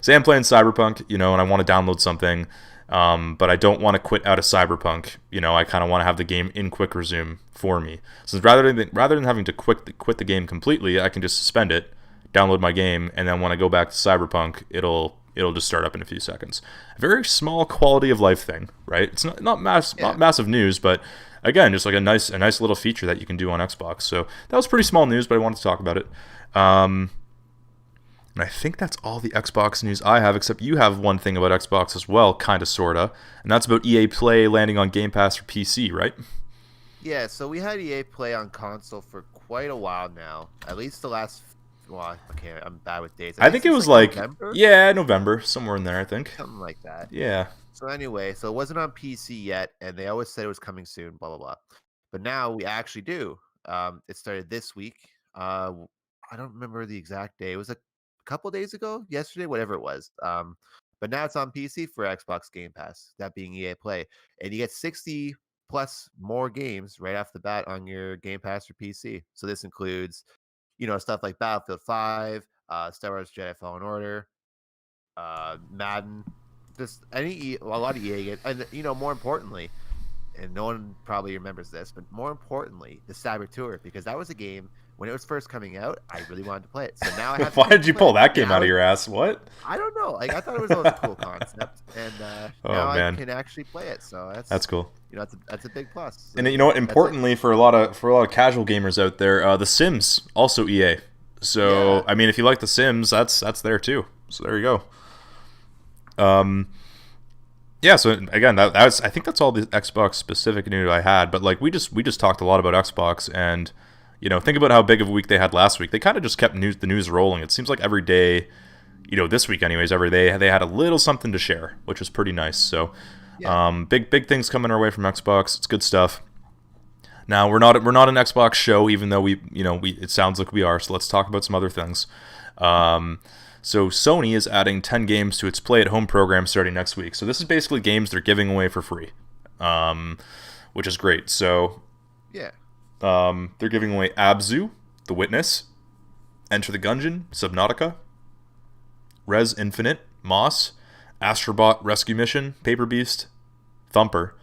Say I'm playing Cyberpunk, and I want to download something. But I don't want to quit out of Cyberpunk. I kind of want to have the game in quick resume for me. So rather than having to quit the game completely, I can just suspend it, download my game, and then when I go back to Cyberpunk, it'll just start up in a few seconds. A very small quality of life thing, right? It's not massive news, but again, just like a nice little feature that you can do on Xbox. So that was pretty small news, but I wanted to talk about it. And I think that's all the Xbox news I have, except you have one thing about Xbox as well, kind of, sort of. And that's about EA Play landing on Game Pass for PC, right? Yeah, so we had EA Play on console for quite a while now. At least the last... Well, okay, I'm bad with dates. I think it was like November? Yeah, November, somewhere in there, I think. Something like that. Yeah. So anyway, so it wasn't on PC yet, and they always said it was coming soon, blah, blah, blah. But now we actually do. It started this week. I don't remember the exact day. It was a couple days ago, yesterday, whatever it was. But now it's on PC for Xbox Game Pass, that being EA Play. And you get 60 plus more games right off the bat on your Game Pass for PC. So this includes, stuff like Battlefield 5, Star Wars Jedi Fallen Order, Madden, just a lot of EA games. And, more importantly, and no one probably remembers this, but more importantly, the Saboteur, because that was a game when it was first coming out, I really wanted to play it. So now I have. Why did you pull that game out of your ass? What? I don't know. Like I thought it was always a cool concept, and now I can actually play it. So that's cool. That's a big plus. So, and importantly for a lot of casual gamers out there, The Sims also EA. So yeah. I mean, if you like The Sims, that's there too. So there you go. Yeah, so again, that was, I think that's all the Xbox specific news I had. But like we just talked a lot about Xbox, and think about how big of a week they had last week. They kind of just kept the news rolling. It seems like every day, this week anyways, every day they had a little something to share, which was pretty nice. So yeah. Big things coming our way from Xbox. It's good stuff. Now we're not an Xbox show, even though it sounds like we are. So let's talk about some other things. So Sony is adding 10 games to its Play at Home program starting next week. So this is basically games they're giving away for free, which is great. So Yeah. they're giving away Abzu, The Witness, Enter the Gungeon, Subnautica, Res Infinite, Moss, Astrobot Rescue Mission, Paper Beast, Thumper,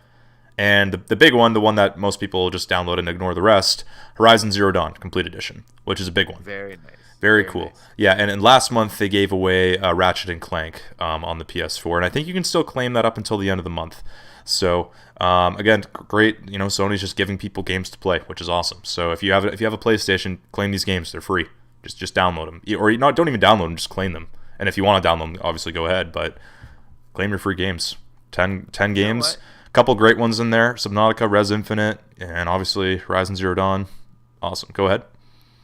and the big one, the one that most people just download and ignore the rest, Horizon Zero Dawn Complete Edition, which is a big one. Very nice. Very cool. Nice. Yeah, and last month they gave away Ratchet and Clank on the PS4, and I think you can still claim that up until the end of the month. So again, great. You know, Sony's just giving people games to play, which is awesome. So if you have a PlayStation, claim these games. They're free. Just download them, or don't even download them. Just claim them. And if you want to download them, obviously go ahead. But claim your free games. 10 games. A couple great ones in there. Subnautica, Res Infinite, and obviously Horizon Zero Dawn. Awesome. Go ahead.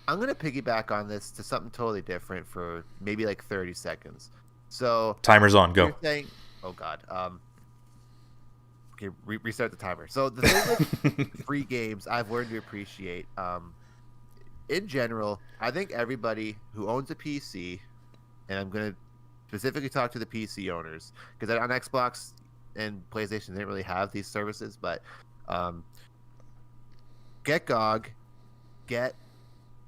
I'm going to piggyback on this to something totally different for maybe like 30 seconds. So timer's on. Go. Saying, oh God. Okay, restart the timer. So the thing with free games, I've learned to appreciate. In general, I think everybody who owns a PC, and I'm going to specifically talk to the PC owners, because on Xbox and PlayStation they didn't really have these services, but get GOG, get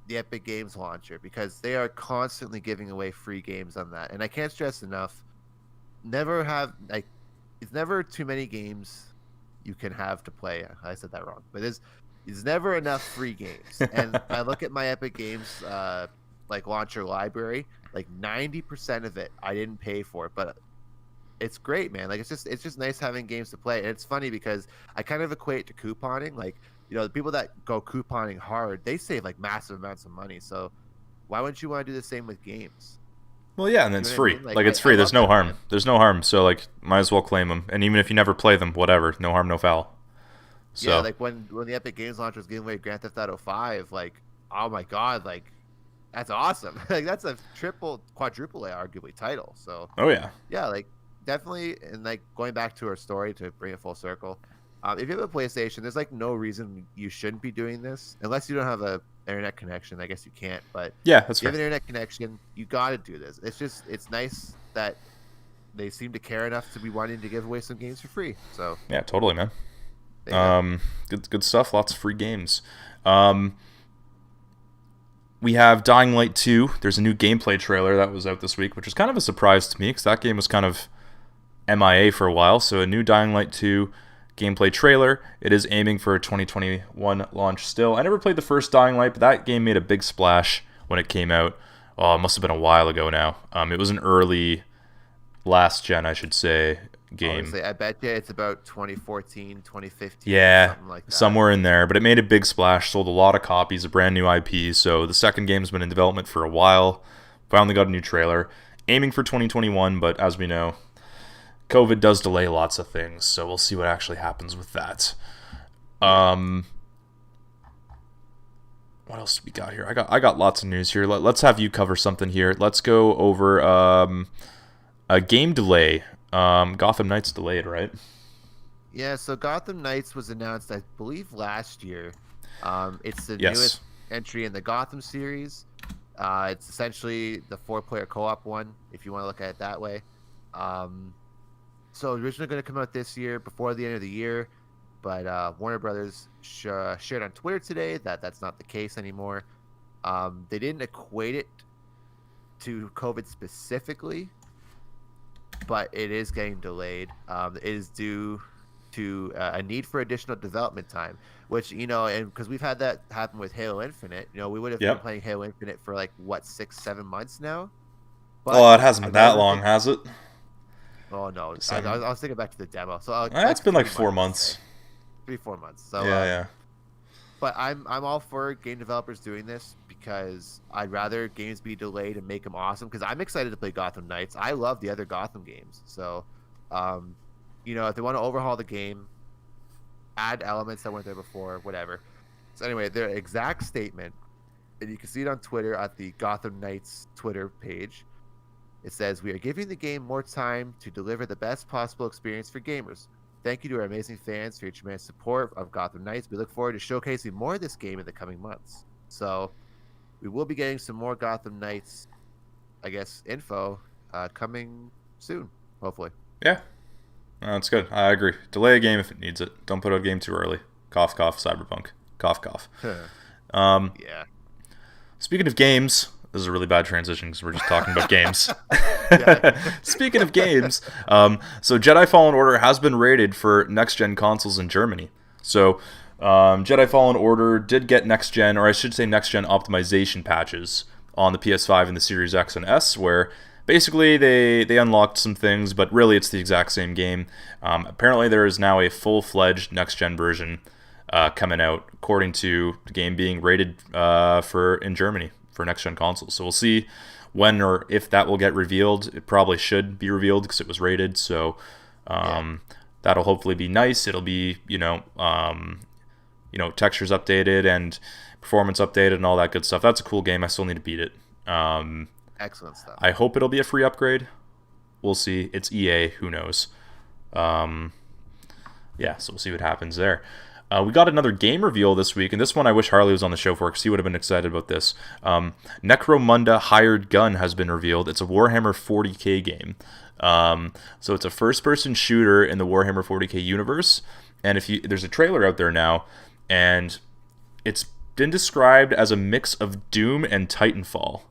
the Epic Games launcher, because they are constantly giving away free games on that. And I can't stress enough, it's never too many games you can have to play. I said that wrong, but there's never enough free games. And I look at my Epic Games like launcher library, like 90% of it I didn't pay for, but it's great, man. Like it's just nice having games to play. And it's funny because I kind of equate to couponing. Like, you know, the people that go couponing hard, they save like massive amounts of money. So why wouldn't you want to do the same with games? Well, yeah, and it's free. I mean? Like it's free. There's no harm. Man. There's no harm. So like, might as well claim them. And even if you never play them, whatever, no harm, no foul. So, yeah, like when the Epic Games launcher was giving away Grand Theft Auto 5, like, oh my God, like that's awesome. Like that's a quadruple A arguably title. So oh yeah, like definitely. And like going back to our story to bring it full circle, if you have a PlayStation, there's like no reason you shouldn't be doing this unless you don't have a internet connection. I guess you can't, but yeah, that's if you have an internet connection, you got to do this. It's nice that they seem to care enough to be wanting to give away some games for free. So yeah, totally, man. Good stuff. Lots of free games. We have Dying Light 2. There's a new gameplay trailer that was out this week, which was kind of a surprise to me because that game was kind of MIA for a while. So a new Dying Light 2 gameplay trailer. It is aiming for a 2021 launch still. I never played the first Dying Light, but that game made a big splash when it came out. Oh, it must have been a while ago now. It was an early last gen, I should say, game. Honestly, I bet you it's about 2014, 2015, yeah, something like that. Somewhere in there. But it made a big splash, sold a lot of copies, a brand new IP. So the second game's been in development for a while. Finally got a new trailer. Aiming for 2021, but as we know, COVID does delay lots of things, so we'll see what actually happens with that. What else do we got here? I got lots of news here. Let's have you cover something here. Let's go over a game delay. Gotham Knights delayed, right? Yeah, so Gotham Knights was announced, I believe, last year. It's the newest entry in the Gotham series. It's essentially the 4-player co-op one, if you want to look at it that way. So originally going to come out this year, before the end of the year, but Warner Brothers shared on Twitter today that that's not the case anymore. They didn't equate it to COVID specifically, but it is getting delayed. It is due to a need for additional development time, which, you know, and because we've had that happen with Halo Infinite, you know, we would have been playing Halo Infinite for like, what, 6-7 months now? But it hasn't been that long, has it? Oh no, I was thinking back to the demo. So it's been like 4 months. 3-4 months. So yeah. But I'm all for game developers doing this because I'd rather games be delayed and make them awesome. Because I'm excited to play Gotham Knights. I love the other Gotham games. So, you know, if they want to overhaul the game, add elements that weren't there before, whatever. So anyway, their exact statement, and you can see it on Twitter at the Gotham Knights Twitter page. It says, "We are giving the game more time to deliver the best possible experience for gamers. Thank you to our amazing fans for your tremendous support of Gotham Knights. We look forward to showcasing more of this game in the coming months." So we will be getting some more Gotham Knights I guess, info coming soon, hopefully. Yeah, that's good. I agree. Delay a game if it needs it. Don't put out a game too early. Cough, cough, Cyberpunk. Cough, cough. Um, Yeah. Speaking of games, this is a really bad transition because we're just talking about games. Yeah. Speaking of games, so Jedi Fallen Order has been rated for next-gen consoles in Germany. So Jedi Fallen Order did get next-gen, or I should say next-gen optimization patches on the PS5 and the Series X and S, where basically they unlocked some things, but really it's the exact same game. Apparently there is now a full-fledged next-gen version coming out, according to the game being rated for in Germany for next-gen consoles. So we'll see when or if that will get revealed. It probably should be revealed because it was rated. So that'll hopefully be nice. It'll be textures updated and performance updated and all that good stuff. That's a cool game. I still need to beat it. Excellent stuff. I hope it'll be a free upgrade. We'll see. It's EA. Who knows? So we'll see what happens there. We got another game reveal this week, and this one I wish Harley was on the show for because he would have been excited about this. Necromunda Hired Gun has been revealed. It's a Warhammer 40k game. So it's a first-person shooter in the Warhammer 40k universe, and there's a trailer out there now, and it's been described as a mix of Doom and Titanfall.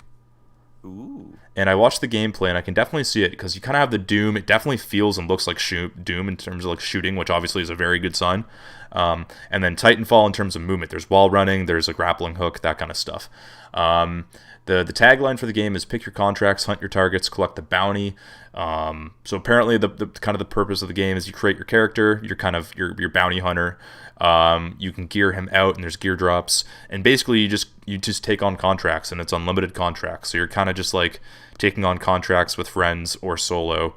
Ooh. And I watched the gameplay, and I can definitely see it because you kind of have the Doom. It definitely feels and looks like Doom in terms of like shooting, which obviously is a very good sign. And then Titanfall in terms of movement. There's wall running, there's a grappling hook, that kind of stuff. The tagline for the game is pick your contracts, hunt your targets, collect the bounty. So apparently the kind of the purpose of the game is you create your character, you're kind of your bounty hunter. You can gear him out, and there's gear drops, and basically you just take on contracts, and it's unlimited contracts. So you're kind of just like taking on contracts with friends or solo,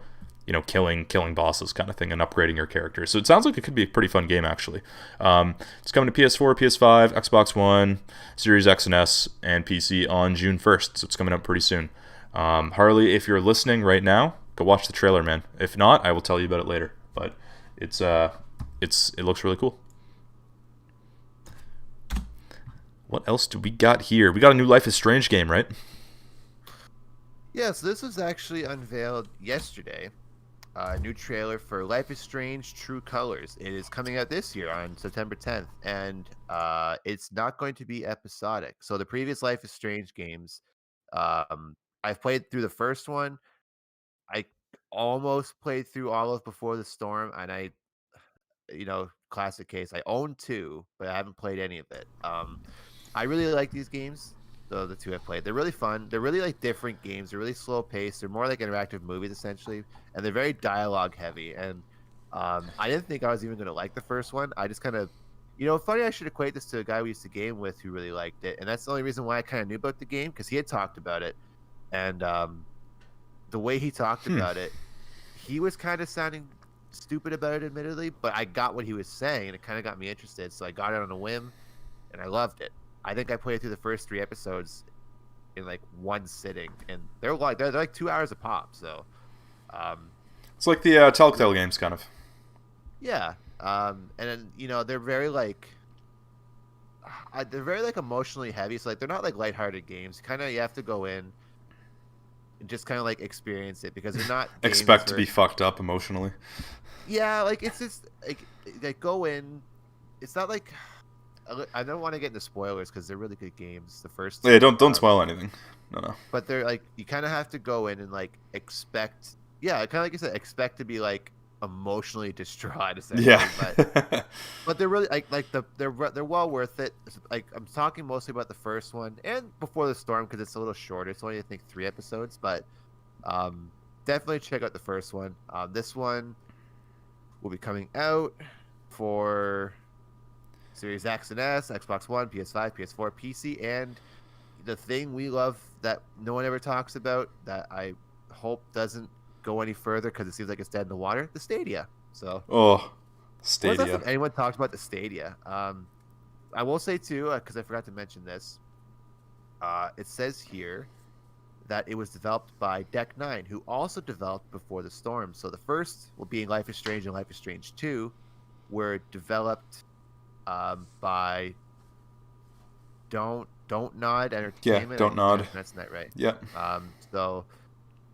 killing bosses kind of thing, and upgrading your character. So it sounds like it could be a pretty fun game actually. It's coming to PS4, PS5, Xbox One, Series X and S, and PC on June 1st. So it's coming up pretty soon. Harley, if you're listening right now, go watch the trailer, man. If not, I will tell you about it later. But it looks really cool. What else do we got here? We got a new Life is Strange game, right? Yeah, so this was actually unveiled yesterday. A new trailer for Life is Strange True Colors. It is coming out this year on September 10th, and it's not going to be episodic. So the previous Life is Strange games, I've played through the first one. I almost played through all of Before the Storm, and classic case. I own two, but I haven't played any of it. I really like these games. The two I've played, they're really fun. They're really like different games. They're really slow paced. They're more like interactive movies essentially, and they're very dialogue heavy. And I didn't think I was even going to like the first one. I just kind of, funny. I should equate this to a guy we used to game with who really liked it, and that's the only reason why I kind of knew about the game because he had talked about it, and the way he talked about it, he was kind of sounding stupid about it, admittedly, but I got what he was saying, and it kind of got me interested. So I got it on a whim, and I loved it. I think I played through the first 3 episodes in like one sitting, and they're like 2 hours a pop. So It's like the Telltale games, kind of. yeah, and then they're very like emotionally heavy. So like they're not like lighthearted games. You have to go in and just kind of like experience it because they're not Expect to be fucked up emotionally. Yeah, like it's just like go in. It's not like I don't want to get into spoilers because they're really good games. The first two, Yeah, don't spoil anything. No. But they're like you kind of have to go in and like expect. Yeah, kind of like you said, expect to be like emotionally distraught. Essentially. Yeah. But they're really they're well worth it. Like I'm talking mostly about the first one and Before the Storm because it's a little shorter. It's only I think 3 episodes, but definitely check out the first one. This one will be coming out for Series X and S, Xbox One, PS5, PS4, PC, and the thing we love that no one ever talks about that I hope doesn't go any further because it seems like it's dead in the water, the Stadia. So Stadia. When's the last time anyone talks about the Stadia? I will say too, because I forgot to mention this. It says here that it was developed by Deck 9, who also developed Before the Storm. So the first, being Life is Strange and Life is Strange 2, were developed by... Don't Don't Nod Yeah, Entertainment. I Don't think I'm Nod. pronouncing that right. Yeah. So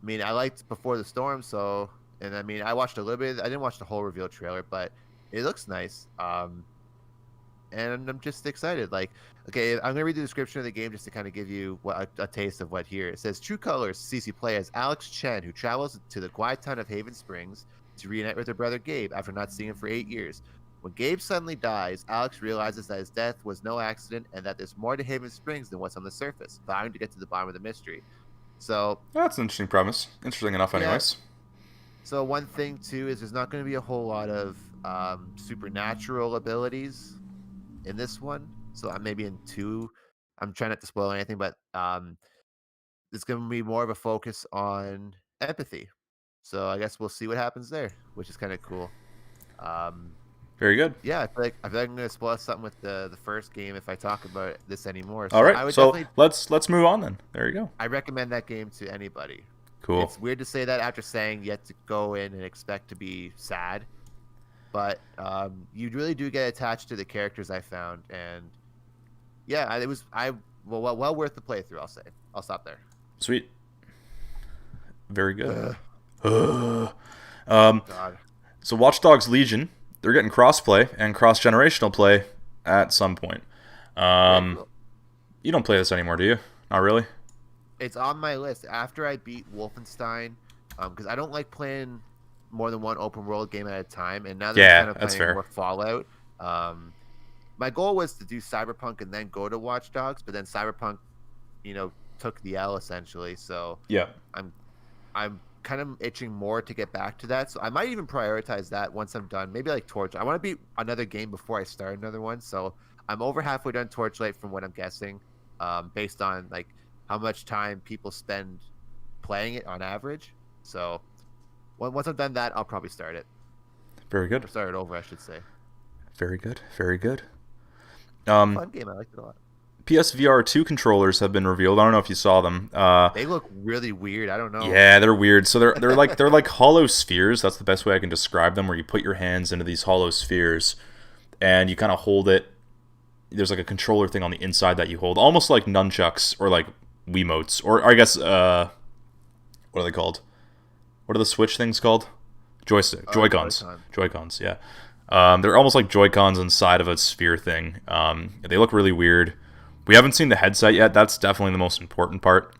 I mean, I liked Before the Storm, so and I mean, I watched a little bit. I didn't watch the whole reveal trailer, but it looks nice. And I'm just excited. Like, okay, I'm gonna read the description of the game just to kind of give you a taste of what here. It says, True Colors sees you play as Alex Chen, who travels to the quiet town of Haven Springs to reunite with her brother Gabe after not seeing him for 8 years. When Gabe suddenly dies, Alex realizes that his death was no accident and that there's more to Haven Springs than what's on the surface, vowing to get to the bottom of the mystery. So That's an interesting premise. Interesting enough, yeah. anyways. So one thing too is there's not going to be a whole lot of supernatural abilities in this one. So I'm maybe in two. I'm trying not to spoil anything, but it's going to be more of a focus on empathy. So I guess we'll see what happens there, which is kind of cool. Very good. Yeah, I feel like I'm going to spoil something with the first game if I talk about this anymore. So All right, I would so definitely let's move on then. There you go. I recommend that game to anybody. Cool. It's weird to say that after saying you have to go in and expect to be sad, but you really do get attached to the characters I found, and yeah, it was well worth the playthrough. I'll stop there. Sweet. Very good. God. So Watch Dogs Legion, they're getting crossplay and cross-generational play at some point. Cool. You don't play this anymore, do you? Not really? It's on my list after I beat Wolfenstein, because I don't like playing more than one open world game at a time, and now that I'm kind of that's playing fair. more Fallout, my goal was to do Cyberpunk and then go to Watch Dogs, but then Cyberpunk, took the L essentially. So Yeah. I'm kind of itching more to get back to that. So I might even prioritize that once I'm done. Maybe like Torch. I want to beat another game before I start another one. So I'm over halfway done Torchlight from what I'm guessing, based on like how much time people spend playing it on average. So once I'm done that, I'll probably start it. Very good. Or start it over, I should say. Very good. Very good. Fun game. I liked it a lot. PSVR 2 controllers have been revealed. I don't know if you saw them. They look really weird. I don't know. Yeah, they're weird. So they're like hollow spheres. That's the best way I can describe them. Where you put your hands into these hollow spheres, and you kind of hold it. There's like a controller thing on the inside that you hold, almost like nunchucks or like Wiimotes, or I guess what are they called? What are the Switch things called? Joystick, Joy-Cons. Joy-Cons, yeah. They're almost like Joy-Cons inside of a sphere thing. They look really weird. We haven't seen the headset yet. That's definitely the most important part.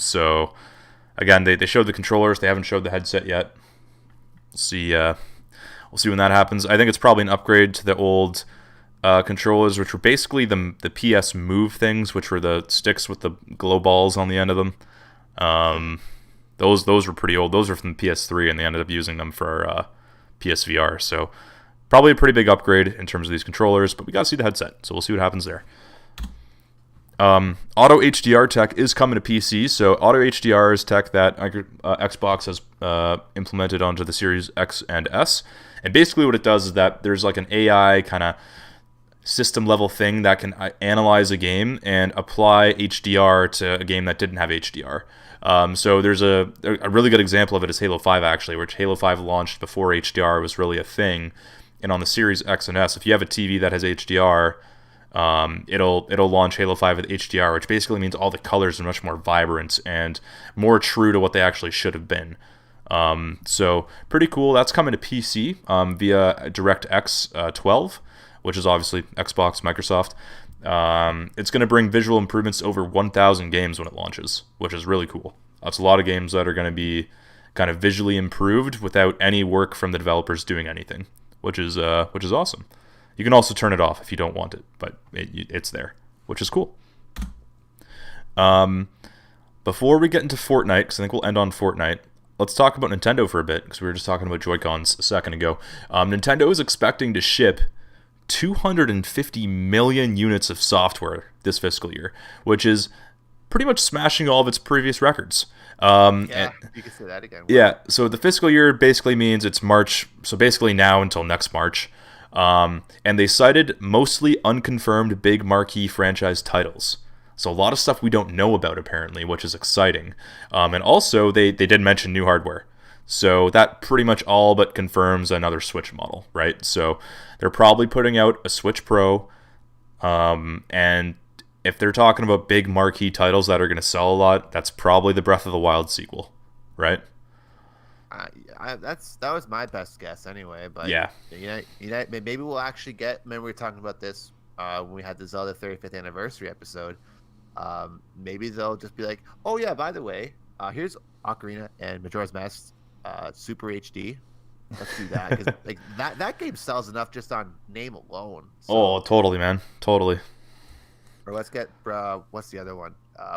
So, again, they showed the controllers. They haven't showed the headset yet. We'll see when that happens. I think it's probably an upgrade to the old controllers, which were basically the PS Move things, which were the sticks with the glow balls on the end of them. Those were pretty old. Those were from the PS3, and they ended up using them for PSVR. So, probably a pretty big upgrade in terms of these controllers, but we got to see the headset, so we'll see what happens there. Auto HDR tech is coming to PC, so Auto HDR is tech that Xbox has implemented onto the Series X and S, and basically what it does is that there's like an AI kind of system level thing that can analyze a game and apply HDR to a game that didn't have HDR. So there's a really good example of it is Halo 5 actually, which Halo 5 launched before HDR was really a thing, and on the Series X and S, if you have a TV that has HDR, it'll launch Halo 5 with HDR, which basically means all the colors are much more vibrant and more true to what they actually should have been. So pretty cool. That's coming to PC via DirectX 12, which is obviously Xbox, Microsoft. It's going to bring visual improvements to over 1,000 games when it launches, which is really cool. That's a lot of games that are going to be kind of visually improved without any work from the developers doing anything, which is awesome. You can also turn it off if you don't want it, but it's there, which is cool. Before we get into Fortnite, because I think we'll end on Fortnite, let's talk about Nintendo for a bit, because we were just talking about Joy-Cons a second ago. Nintendo is expecting to ship 250 million units of software this fiscal year, which is pretty much smashing all of its previous records. You can say that again. Yeah, so the fiscal year basically means it's March, so basically now until next March. And they cited mostly unconfirmed big marquee franchise titles. So a lot of stuff we don't know about apparently, which is exciting. And also they did mention new hardware. So that pretty much all but confirms another Switch model, right? So they're probably putting out a Switch Pro, and if they're talking about big marquee titles that are going to sell a lot, that's probably the Breath of the Wild sequel, right? That was my best guess anyway. But Yeah. maybe we'll actually get. Remember we were talking about this when we had the Zelda 35th anniversary episode. Maybe they'll just be like, oh yeah, by the way, here's Ocarina and Majora's Mask Super HD. Let's do that, because like that game sells enough just on name alone. So, Oh, totally, man. Totally. or let's get what's the other one?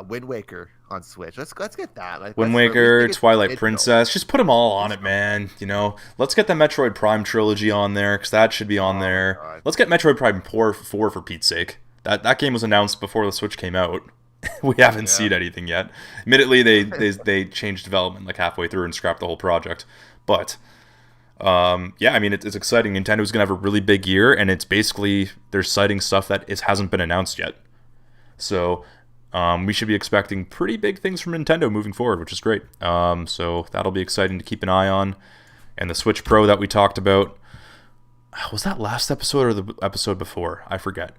Wind Waker on Switch. Let's get that. Like, Wind Waker, Twilight Princess. Just put them all on it, man. You know, let's get the Metroid Prime trilogy on there, because that should be on there. God. Let's get Metroid Prime 4 for Pete's sake. That game was announced before the Switch came out. We haven't seen anything yet. Admittedly, they changed development like halfway through and scrapped the whole project. But yeah, I mean, it's exciting. Nintendo's gonna have a really big year, and it's basically they're citing stuff that hasn't been announced yet. So we should be expecting pretty big things from Nintendo moving forward, which is great. So that'll be exciting to keep an eye on. And the Switch Pro that we talked about, was that last episode or the episode before? I forget.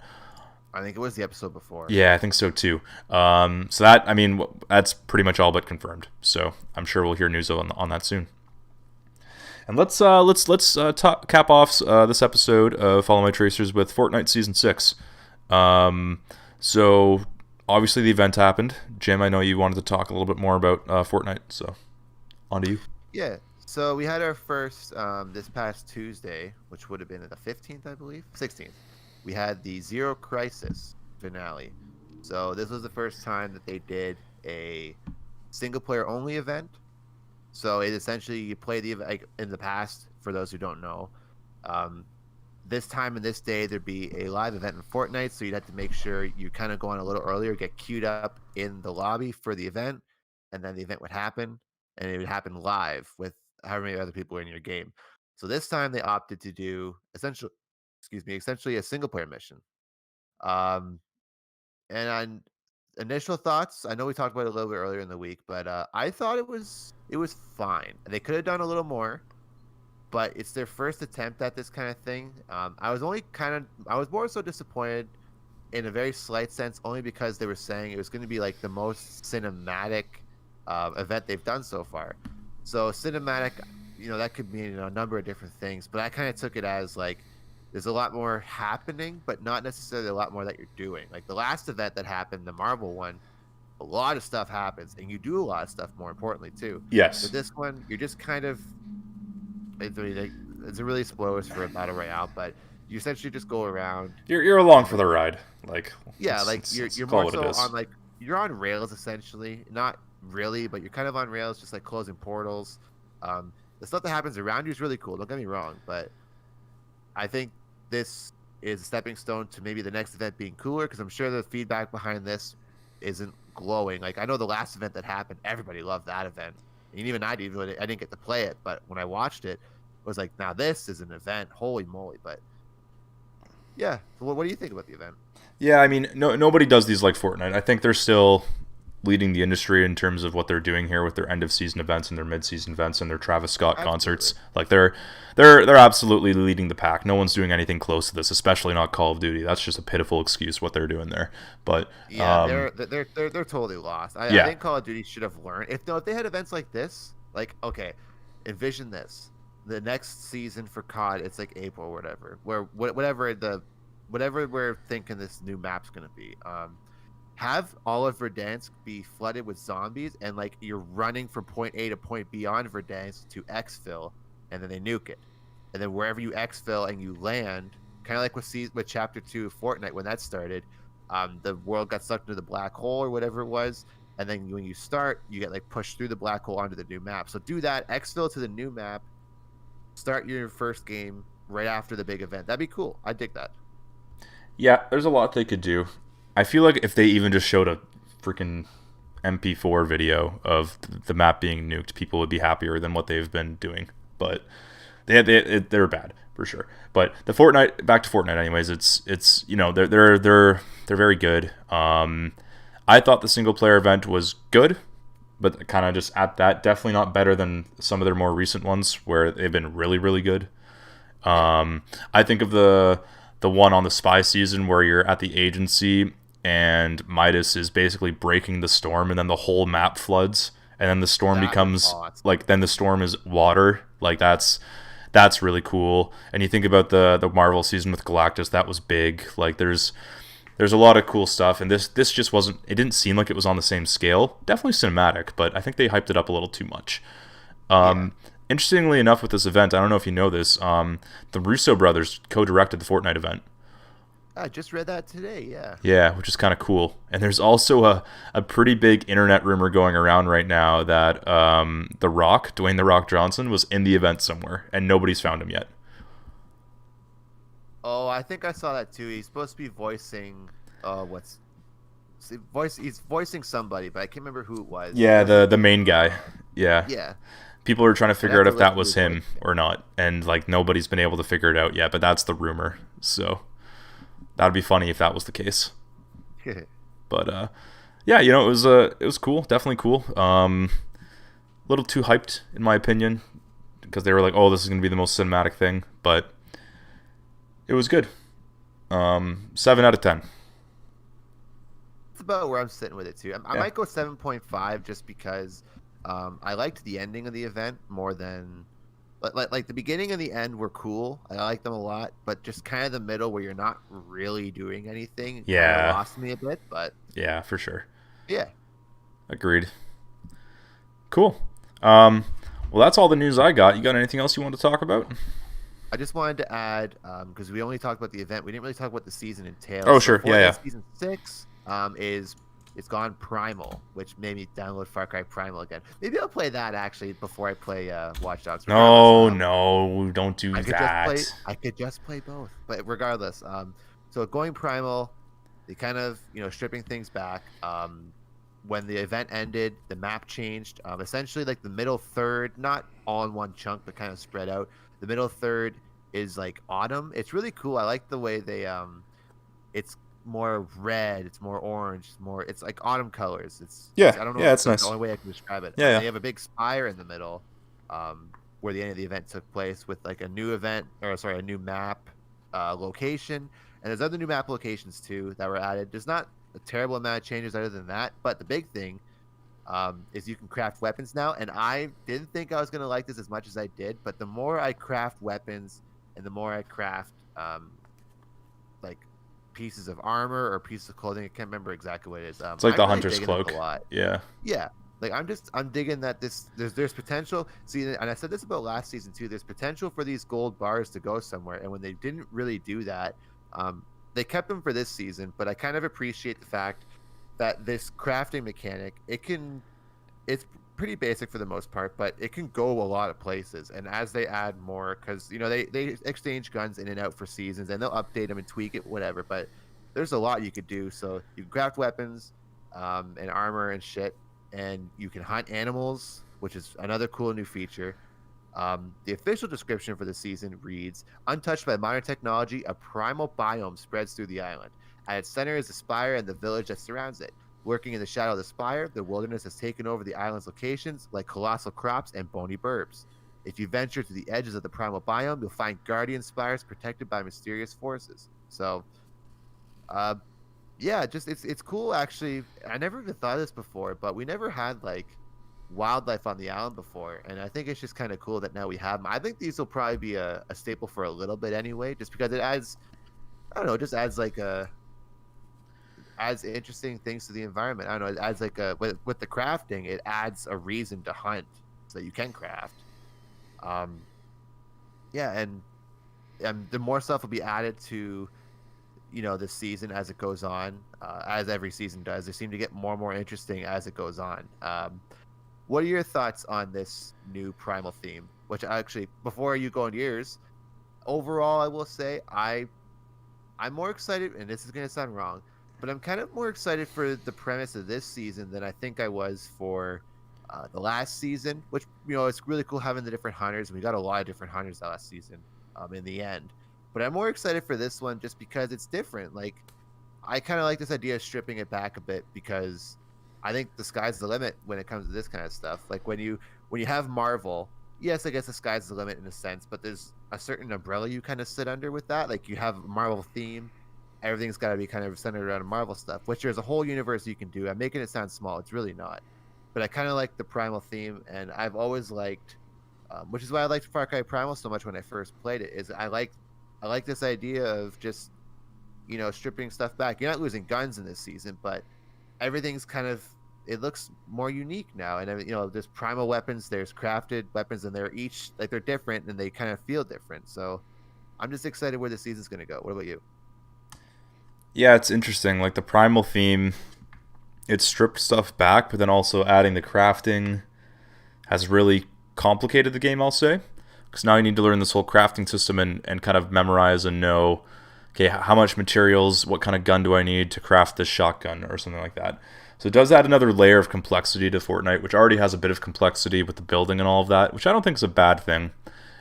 I think it was the episode before. Yeah, I think so too. So that, I mean, that's pretty much all but confirmed. So I'm sure we'll hear news on that soon. And let's cap off this episode of Follow My Tracers with Fortnite Season 6. So obviously the event happened. Jim, I know you wanted to talk a little bit more about Fortnite, so on to you. Yeah. So we had our first this past Tuesday, which would have been the 15th, I believe, 16th. We had the Zero Crisis finale. So this was the first time that they did a single player only event. So it essentially, you play the event like in the past, for those who don't know. This time and this day, there'd be a live event in Fortnite, so you'd have to make sure you kind of go on a little earlier, get queued up in the lobby for the event, and then the event would happen, and it would happen live with however many other people are in your game. So this time they opted to do essentially a single player mission. And on initial thoughts, I know we talked about it a little bit earlier in the week, but I thought it was fine. They could have done a little more, but it's their first attempt at this kind of thing. I was more so disappointed in a very slight sense, only because they were saying it was going to be like the most cinematic event they've done so far. So cinematic, that could mean a number of different things, but I kind of took it as like there's a lot more happening, but not necessarily a lot more that you're doing. Like the last event that happened, the Marvel one, a lot of stuff happens, and you do a lot of stuff, more importantly, too. Yes. But this one, you're just kind of... It's a really spoilers for a battle royale, but you essentially just go around. You're along for the ride. Like, yeah, like you're more so on, like, you're on rails, essentially. Not really, but you're kind of on rails, just like closing portals. The stuff that happens around you is really cool, don't get me wrong, but I think this is a stepping stone to maybe the next event being cooler, because I'm sure the feedback behind this isn't glowing. Like, I know the last event that happened, everybody loved that event, and even I didn't get to play it, but when I watched it, I was like, now this is an event, holy moly. But yeah, so what do you think about the event? Yeah, I mean, nobody does these like Fortnite. I think they're still leading the industry in terms of what they're doing here with their end of season events and their mid season events and their Travis Scott concerts. Like they're absolutely leading the pack. No one's doing anything close to this, especially not Call of Duty. That's just a pitiful excuse what they're doing there. But yeah, they're totally lost. I think Call of Duty should have learned. If they had events like this, like, okay, envision this. The next season for COD, it's like April or whatever, where whatever we're thinking this new map's gonna be. Have all of Verdansk be flooded with zombies, and like you're running from point A to point B on Verdansk to exfil, and then they nuke it, and then wherever you exfil and you land, kind of like with Chapter 2 of Fortnite when that started, the world got sucked into the black hole or whatever it was, and then when you start, you get like pushed through the black hole onto the new map. So do that, exfil to the new map, start your first game right after the big event. That'd be cool. I dig that. Yeah, there's a lot they could do. I feel like if they even just showed a freaking MP4 video of the map being nuked, people would be happier than what they've been doing. But they're bad for sure. But the Fortnite, back to Fortnite, anyways. It's they're very good. I thought the single player event was good, but kind of just at that, definitely not better than some of their more recent ones where they've been really, really good. I think of the one on the spy season where you're at the agency and Midas is basically breaking the storm, and then the whole map floods, and then the storm That was becomes awesome. like, then the storm is water. Like that's really cool. And you think about the Marvel season with Galactus, that was big. Like there's a lot of cool stuff, and this just wasn't. It didn't seem like it was on the same scale. Definitely cinematic, but I think they hyped it up a little too much. Yeah. Interestingly enough, with this event, I don't know if you know this, the Russo brothers co-directed the Fortnite event. I just read that today. Yeah. Yeah, which is kind of cool. And there's also a pretty big internet rumor going around right now that The Rock, Dwayne The Rock Johnson, was in the event somewhere, and nobody's found him yet. Oh, I think I saw that too. He's supposed to be voicing. He's voicing somebody, but I can't remember who it was. Yeah, the main guy. Yeah. Yeah. People are trying to figure have out to if that look was through him or not, and like nobody's been able to figure it out yet. But that's the rumor, so that'd be funny if that was the case. But yeah, it was cool, definitely cool. A little too hyped in my opinion, because they were like, oh, this is gonna be the most cinematic thing, but it was good. 7 out of 10. That's about where I'm sitting with it too. I Yeah. might go 7.5 just because I liked the ending of the event more than like the beginning and the end were cool. I like them a lot, but just kind of the middle where you're not really doing anything kind Yeah. of lost me a bit. But Yeah, for sure. yeah, Agreed. Cool. Well, that's all the news I got. You got anything else you want to talk about? I just wanted to add because we only talked about the event, we didn't really talk about the season entails. Oh, sure. Yeah, yeah. Season 6 is it's gone primal, which made me download Far Cry Primal again. Maybe I'll play that actually before I play Watch Dogs. No, Regardless, no, don't do that. I could just play both, but regardless, so going primal, they kind of stripping things back. When the event ended, the map changed. Essentially, like the middle third, not all in one chunk, but kind of spread out. The middle third is like autumn. It's really cool. I like the way they it's more red, it's more orange, it's like autumn colors. I don't know. Yeah, it's That's nice. the only way I can describe it. Yeah. They have a big spire in the middle, where the end of the event took place with like a new a new map location, and there's other new map locations too that were added. There's not a terrible amount of changes other than that, but the big thing is you can craft weapons now, and I didn't think I was gonna like this as much as I did, but the more I craft weapons and the more I craft like pieces of armor or pieces of clothing, I can't remember exactly what it is. It's like I'm the really hunter's digging this cloak. a lot. Yeah. Yeah, like I'm digging that there's potential. See, and I said this about last season too. There's potential for these gold bars to go somewhere, and when they didn't really do that, they kept them for this season. But I kind of appreciate the fact that this crafting mechanic, it's pretty basic for the most part, but it can go a lot of places. And as they add more, because they exchange guns in and out for seasons, and they'll update them and tweak it, whatever. But there's a lot you could do. So you can craft weapons, and armor and shit, and you can hunt animals, which is another cool new feature. The official description for the season reads: untouched by modern technology, a primal biome spreads through the island. At its center is the spire and the village that surrounds it. Lurking in the shadow of the spire, the wilderness has taken over the island's locations like colossal crops and bony burbs. If you venture to the edges of the primal biome, you'll find guardian spires protected by mysterious forces. So, yeah, just it's cool actually. I never even thought of this before, but we never had like wildlife on the island before, and I think it's just kind of cool that now we have them. I think these will probably be a staple for a little bit anyway, just because it adds, I don't know, it just adds like adds interesting things to the environment. I don't know, it adds like with the crafting, it adds a reason to hunt so that you can craft. Yeah, and the more stuff will be added to this season as it goes on, as every season does. They seem to get more and more interesting as it goes on. What are your thoughts on this new primal theme? Which actually, before you go into yours, overall, I will say I'm more excited, and this is going to sound wrong, but I'm kind of more excited for the premise of this season than I think I was for the last season, which, it's really cool having the different hunters. We got a lot of different hunters that last season in the end. But I'm more excited for this one just because it's different. Like, I kind of like this idea of stripping it back a bit because I think the sky's the limit when it comes to this kind of stuff. Like, when you have Marvel, yes, I guess the sky's the limit in a sense, but there's a certain umbrella you kind of sit under with that. Like, you have a Marvel theme, everything's got to be kind of centered around Marvel stuff, which there's a whole universe you can do. I'm making it sound small. It's really not. But I kind of like the Primal theme, and I've always liked, which is why I liked Far Cry Primal so much when I first played it. Is I like this idea of just stripping stuff back. You're not losing guns in this season, but everything's kind of, it looks more unique now. And there's primal weapons, there's crafted weapons, and they're each like they're different and they kind of feel different. So I'm just excited where the season's going to go. What about you? Yeah, it's interesting. Like the Primal theme, it stripped stuff back, but then also adding the crafting has really complicated the game, I'll say. Because now you need to learn this whole crafting system and kind of memorize and know, okay, how much materials, what kind of gun do I need to craft this shotgun or something like that. So it does add another layer of complexity to Fortnite, which already has a bit of complexity with the building and all of that, which I don't think is a bad thing.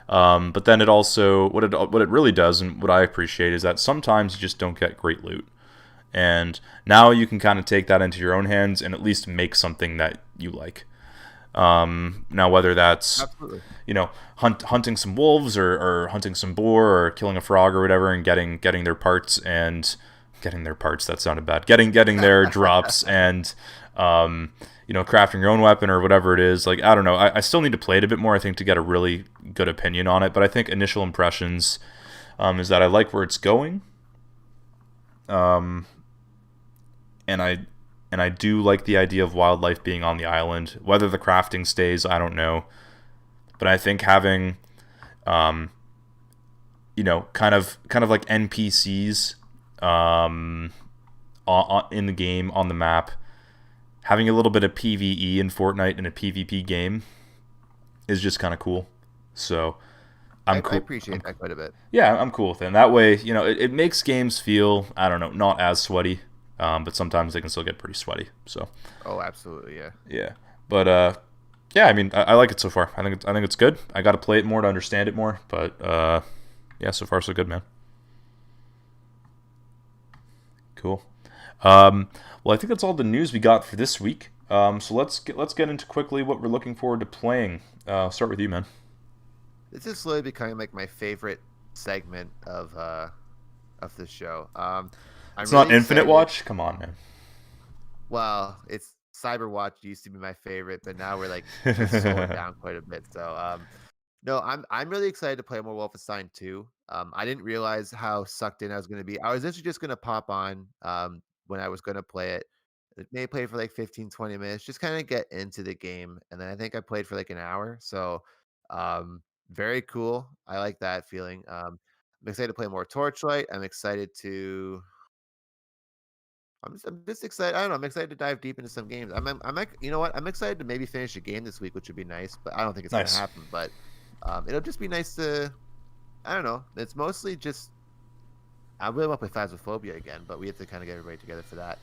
But then it also, what it really does, and what I appreciate, is that sometimes you just don't get great loot. And now you can kind of take that into your own hands and at least make something that you like. Now whether that's Absolutely. Hunting some wolves or hunting some boar or killing a frog or whatever and getting their parts, that sounded bad, getting their drops and crafting your own weapon or whatever it is, like I don't know, I still need to play it a bit more, I think, to get a really good opinion on it. But I think initial impressions is that I like where it's going, and I do like the idea of wildlife being on the island. Whether the crafting stays, I don't know. But I think having, kind of like NPCs, in the game, on the map, having a little bit of PvE in Fortnite in a PvP game is just kind of cool. So I appreciate that quite a bit. Yeah, I'm cool with it. And that way, it makes games feel, I don't know, not as sweaty. But sometimes they can still get pretty sweaty. So. Oh, absolutely, yeah. Yeah, but yeah, I mean, I like it so far. I think it's good. I got to play it more to understand it more. But yeah, so far so good, man. Cool. Well, I think that's all the news we got for this week. So let's get into quickly what we're looking forward to playing. Start with you, man. This is slowly becoming like my favorite segment of the show. It's really not Infinite Watch? Come on, man. Well, it's Cyberwatch used to be my favorite, but now we're like just slowing down quite a bit. So no, I'm really excited to play more Wolfenstein 2. I didn't realize how sucked in I was gonna be. I was actually just gonna pop on when I was gonna play it. Maybe play for like 15-20 minutes, just kind of get into the game. And then I think I played for like an hour. So very cool. I like that feeling. I'm excited to play more Torchlight. I'm just excited. I don't know. I'm excited to dive deep into some games. I'm like, you know what? I'm excited to maybe finish a game this week, which would be nice. But I don't think it's going to happen. But it'll just be nice to. I don't know. It's mostly just. I really want to play Phasmophobia again, but we have to kind of get everybody together for that.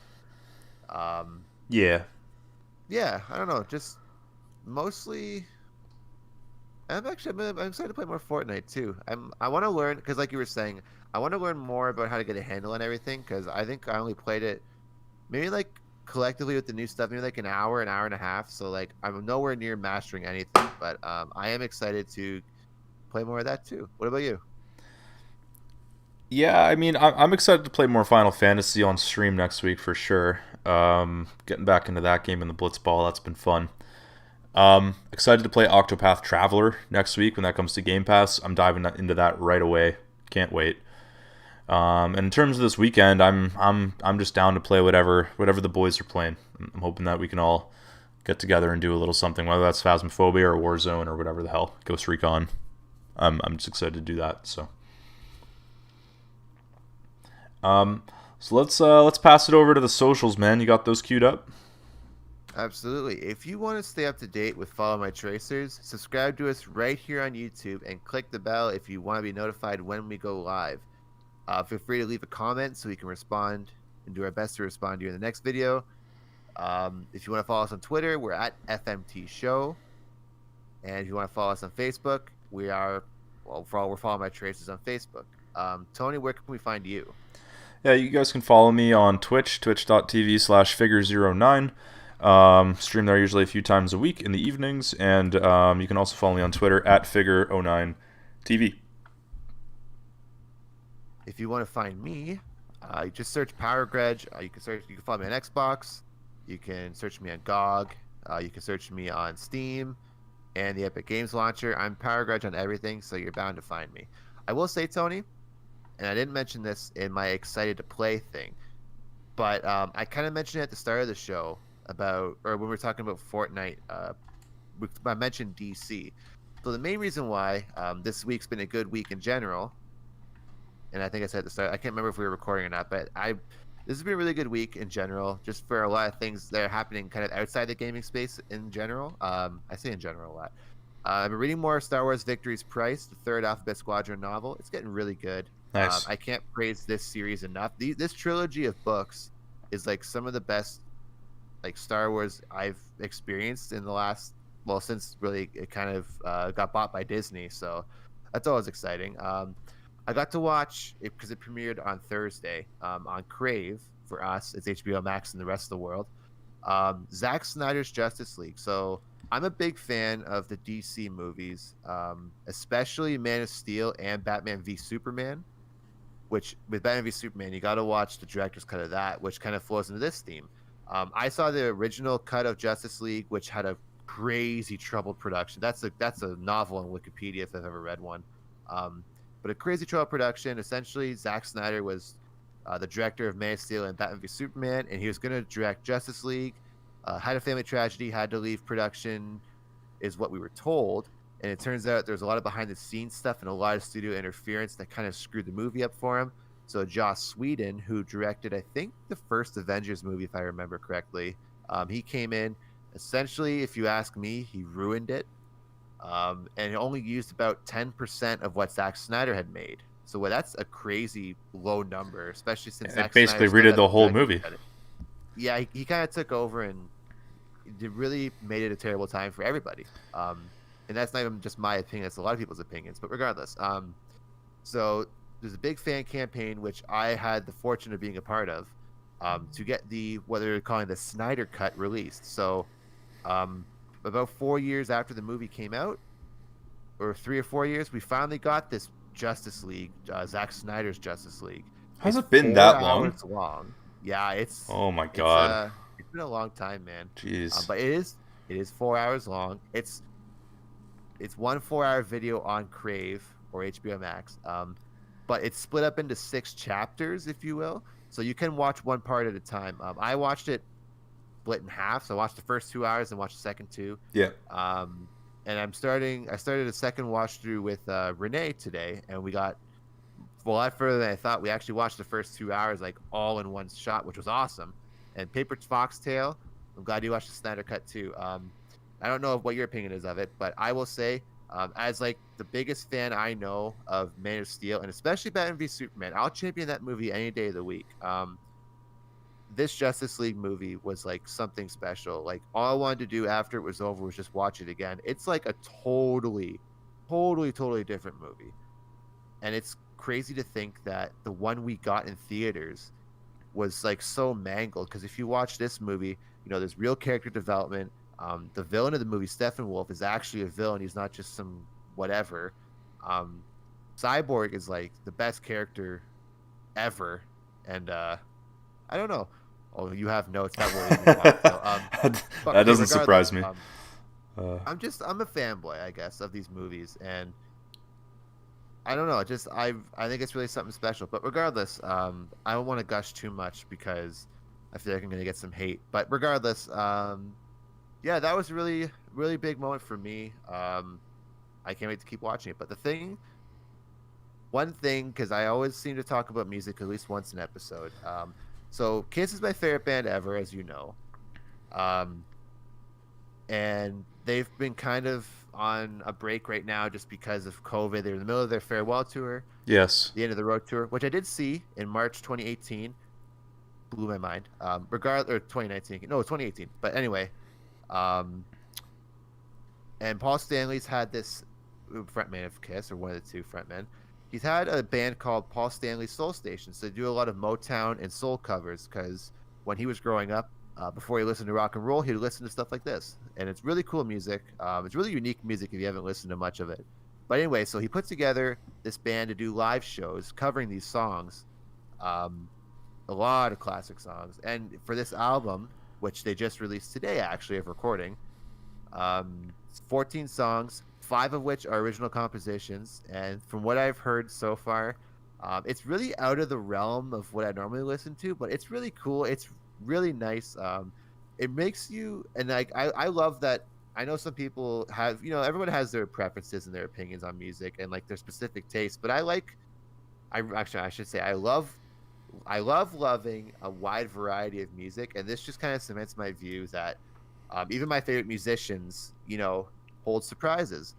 Yeah. Yeah. I don't know. Just mostly. I'm excited to play more Fortnite too. I want to learn, because like you were saying, I want to learn more about how to get a handle on everything, because I think I only played it maybe like collectively with the new stuff, maybe like an hour and a half. So like I'm nowhere near mastering anything, but I am excited to play more of that too. What about you? Yeah, I mean, I'm excited to play more Final Fantasy on stream next week for sure. Getting back into that game in the Blitzball, that's been fun. Excited to play Octopath Traveler next week when that comes to Game Pass. I'm diving into that right away. Can't wait. And in terms of this weekend, I'm just down to play whatever the boys are playing. I'm hoping that we can all get together and do a little something, whether that's Phasmophobia or Warzone or whatever the hell, Ghost Recon. I'm just excited to do that. So let's pass it over to the socials, man. You got those queued up? Absolutely. If you want to stay up to date with Follow My Tracers, subscribe to us right here on YouTube and click the bell if you want to be notified when we go live. Feel free to leave a comment so we can respond and do our best to respond to you in the next video. If you want to follow us on Twitter, we're at FMT Show. And if you want to follow us on Facebook, we're Follow My Tracers on Facebook. Tony, where can we find you? Yeah, you guys can follow me on Twitch, twitch.tv/figure09. Stream there usually a few times a week in the evenings, and you can also follow me on Twitter at figure09tv. If you want to find me, You just search Power Grudge. You can follow me on Xbox. You can search me on GOG. You can search me on Steam and the Epic Games Launcher. I'm Power Grudge on everything, so you're bound to find me. I will say, Tony, and I didn't mention this in my excited to play thing, but I kind of mentioned it at the start of the show or when we were talking about Fortnite. I mentioned DC. So the main reason why this week's been a good week in general, and I think I said at the start, I can't remember if we were recording or not, but this has been a really good week in general, just for a lot of things that are happening kind of outside the gaming space in general. I say in general a lot. I've been reading more Star Wars Victory's Price, the third Alphabet Squadron novel. It's getting really good. Nice. I can't praise this series enough. This trilogy of books is like some of the best like Star Wars I've experienced in the last, well, since really it kind of got bought by Disney. So that's always exciting. I got to watch it because it premiered on Thursday on Crave for us. It's HBO Max and the rest of the world. Zack Snyder's Justice League. So I'm a big fan of the DC movies, especially Man of Steel and Batman v Superman. Which with Batman v Superman, you got to watch the director's cut of that, which kind of flows into this theme. I saw the original cut of Justice League, which had a crazy troubled production. That's a novel on Wikipedia if I've ever read one. But a crazy troubled production. Essentially, Zack Snyder was the director of Man of Steel and Batman v Superman, and he was going to direct Justice League. Had a family tragedy, had to leave production, is what we were told. And it turns out there's a lot of behind-the-scenes stuff and a lot of studio interference that kind of screwed the movie up for him. So Joss Whedon, who directed, I think, the first Avengers movie, if I remember correctly, he came in. Essentially, if you ask me, he ruined it. And only used about 10% of what Zack Snyder had made. So that's a crazy low number, especially since Zack basically Snyder redid the whole movie. Yeah, he kind of took over and it really made it a terrible time for everybody. And that's not even just my opinion; it's a lot of people's opinions. But regardless, so there's a big fan campaign which I had the fortune of being a part of, to get what they're calling the Snyder Cut released. So, about 4 years after the movie came out, or 3 or 4 years, we finally got this Justice League, Zack Snyder's Justice League. Has it been that long? 4 hours long. Yeah, it's. Oh my god! It's been a long time, man. Jeez. But it is 4 hours long. It's 1 4-hour video on Crave or HBO Max. But it's split up into 6 chapters, if you will. So you can watch one part at a time. I watched it split in half. So I watched the first 2 hours and watched the second 2. Yeah. And I started a second watch through with Renee today, and we got a lot further than I thought. We actually watched the first 2 hours like all in one shot, which was awesome. And Paper Foxtail, I'm glad you watched the Snyder Cut too. I don't know what your opinion is of it, but I will say, as like the biggest fan I know of Man of Steel, and especially Batman v Superman, I'll champion that movie any day of the week. This Justice League movie was like something special. Like all I wanted to do after it was over was just watch it again. It's like a totally different movie. And it's crazy to think that the one we got in theaters was like so mangled, because if you watch this movie, you know, there's real character development. The villain of the movie, Steppenwolf, is actually a villain. He's not just some whatever. Cyborg is like the best character ever, and I don't know. Oh, you have notes. That that doesn't surprise me. I'm a fanboy, I guess, of these movies, and I don't know. I think it's really something special. But regardless, I don't want to gush too much because I feel like I'm gonna get some hate. But regardless, yeah, that was a really big moment for me. I can't wait to keep watching it. But one thing, because I always seem to talk about music at least once an episode. So Kiss is my favorite band ever, as you know. And they've been kind of on a break right now just because of COVID. They're in the middle of their farewell tour. Yes. The end of the road tour, which I did see in March 2018. Blew my mind. Or 2019. No, 2018. But anyway. And Paul Stanley's had this frontman of Kiss, or one of the two frontmen. He's had a band called Paul Stanley Soul Station. So they do a lot of Motown and soul covers, because when he was growing up, before he listened to rock and roll, he'd listen to stuff like this. And it's really cool music. It's really unique music if you haven't listened to much of it. But anyway, so he put together this band to do live shows covering these songs. a lot of classic songs. And for this album, which they just released today, actually, of recording, 14 songs, 5 of which are original compositions. And from what I've heard so far, it's really out of the realm of what I normally listen to, but it's really cool. It's really nice. It makes you, and like I love that. I know some people have, everyone has their preferences and their opinions on music and like their specific tastes, but I should say I love loving a wide variety of music, and this just kind of cements my view that even my favorite musicians, hold surprises.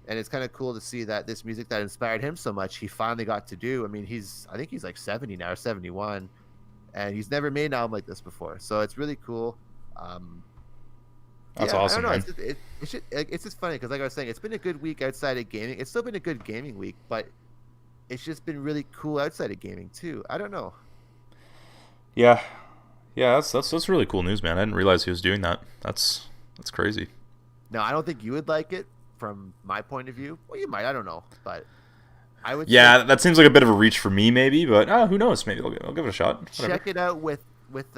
And it's kind of cool to see that this music that inspired him so much, he finally got to do. I mean, I think he's like 70 now, or 71, and he's never made an album like this before. So it's really cool. That's awesome, I man. don't know. It's just funny because, like I was saying, it's been a good week outside of gaming. It's still been a good gaming week, but it's just been really cool outside of gaming too. I don't know. Yeah, yeah, that's really cool news, man. I didn't realize he was doing that. That's crazy. No, I don't think you would like it from my point of view. Well, you might. I don't know, but I would. Yeah, say that seems like a bit of a reach for me, maybe, but who knows? Maybe I'll give it a shot. Whatever. check it out with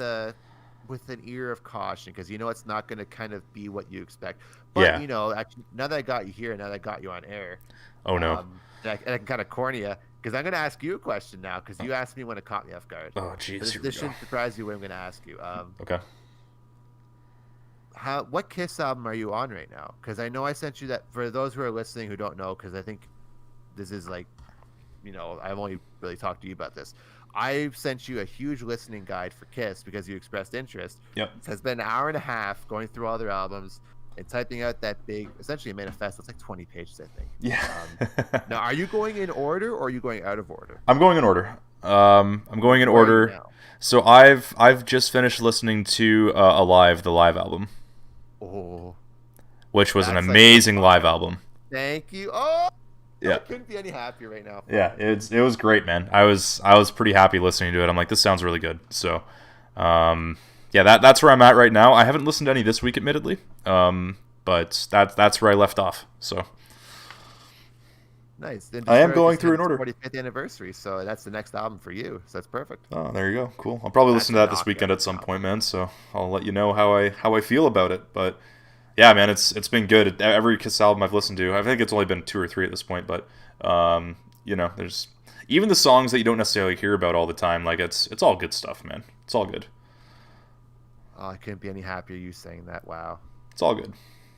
an ear of caution, because it's not going to kind of be what you expect. But Yeah. actually, now that I got you here, now that I got you on air, Oh no. and I can kind of corner you, because I'm going to ask you a question now, because you asked me when it caught me off guard. Oh jeez. This shouldn't surprise you what I'm going to ask you. Okay. What Kiss album are you on right now? Because I know I sent you that. For those who are listening who don't know, because I think this is like, I've only really talked to you about this. I've sent you a huge listening guide for Kiss because you expressed interest. Yep. It has been an hour and a half going through all their albums and typing out that big, essentially a manifesto. It's like 20 pages, I think. Yeah. Now, are you going in order or are you going out of order? I'm going in order. I'm going in order. Now. So I've just finished listening to Alive, the live album, Oh, which was an That's like- amazing live album. thank you. Oh, Yeah. I couldn't be any happier right now. Yeah, it was great, man. I was pretty happy listening to it. I'm like, this sounds really good. So, yeah, that's where I'm at right now. I haven't listened to any this week, admittedly, but that's where I left off. So, Nice. I am going through an order. 45th anniversary, so that's the next album for you. So that's perfect. oh, there you go. Cool. I'll probably listen to that That's this a weekend knockout at some album. point, man. So I'll let you know how I feel about it. But yeah, man, it's been good. Every Kiss album I've listened to, I think it's only been 2 or 3 at this point, but there's even the songs that you don't necessarily hear about all the time. Like it's all good stuff, man. It's all good. Oh, I couldn't be any happier you saying that. Wow. It's all good.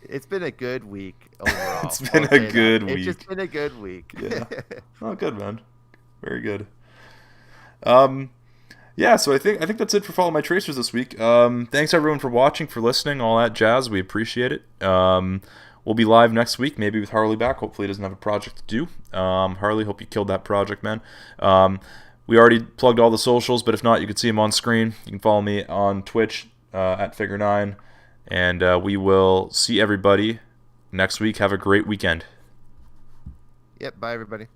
It's been a good week overall. It's been I'll a say that. good It's week. just been a good week. Yeah. Oh, good, man. Very good. Yeah, so I think that's it for Follow My Tracers this week. Thanks everyone for watching, for listening, all that jazz. We appreciate it. We'll be live next week, maybe with Harley back. Hopefully he doesn't have a project to do. Harley, hope you killed that project, man. We already plugged all the socials, but if not, you can see them on screen. You can follow me on Twitch at Figure9. And we will see everybody next week. Have a great weekend. Yep. Bye, everybody.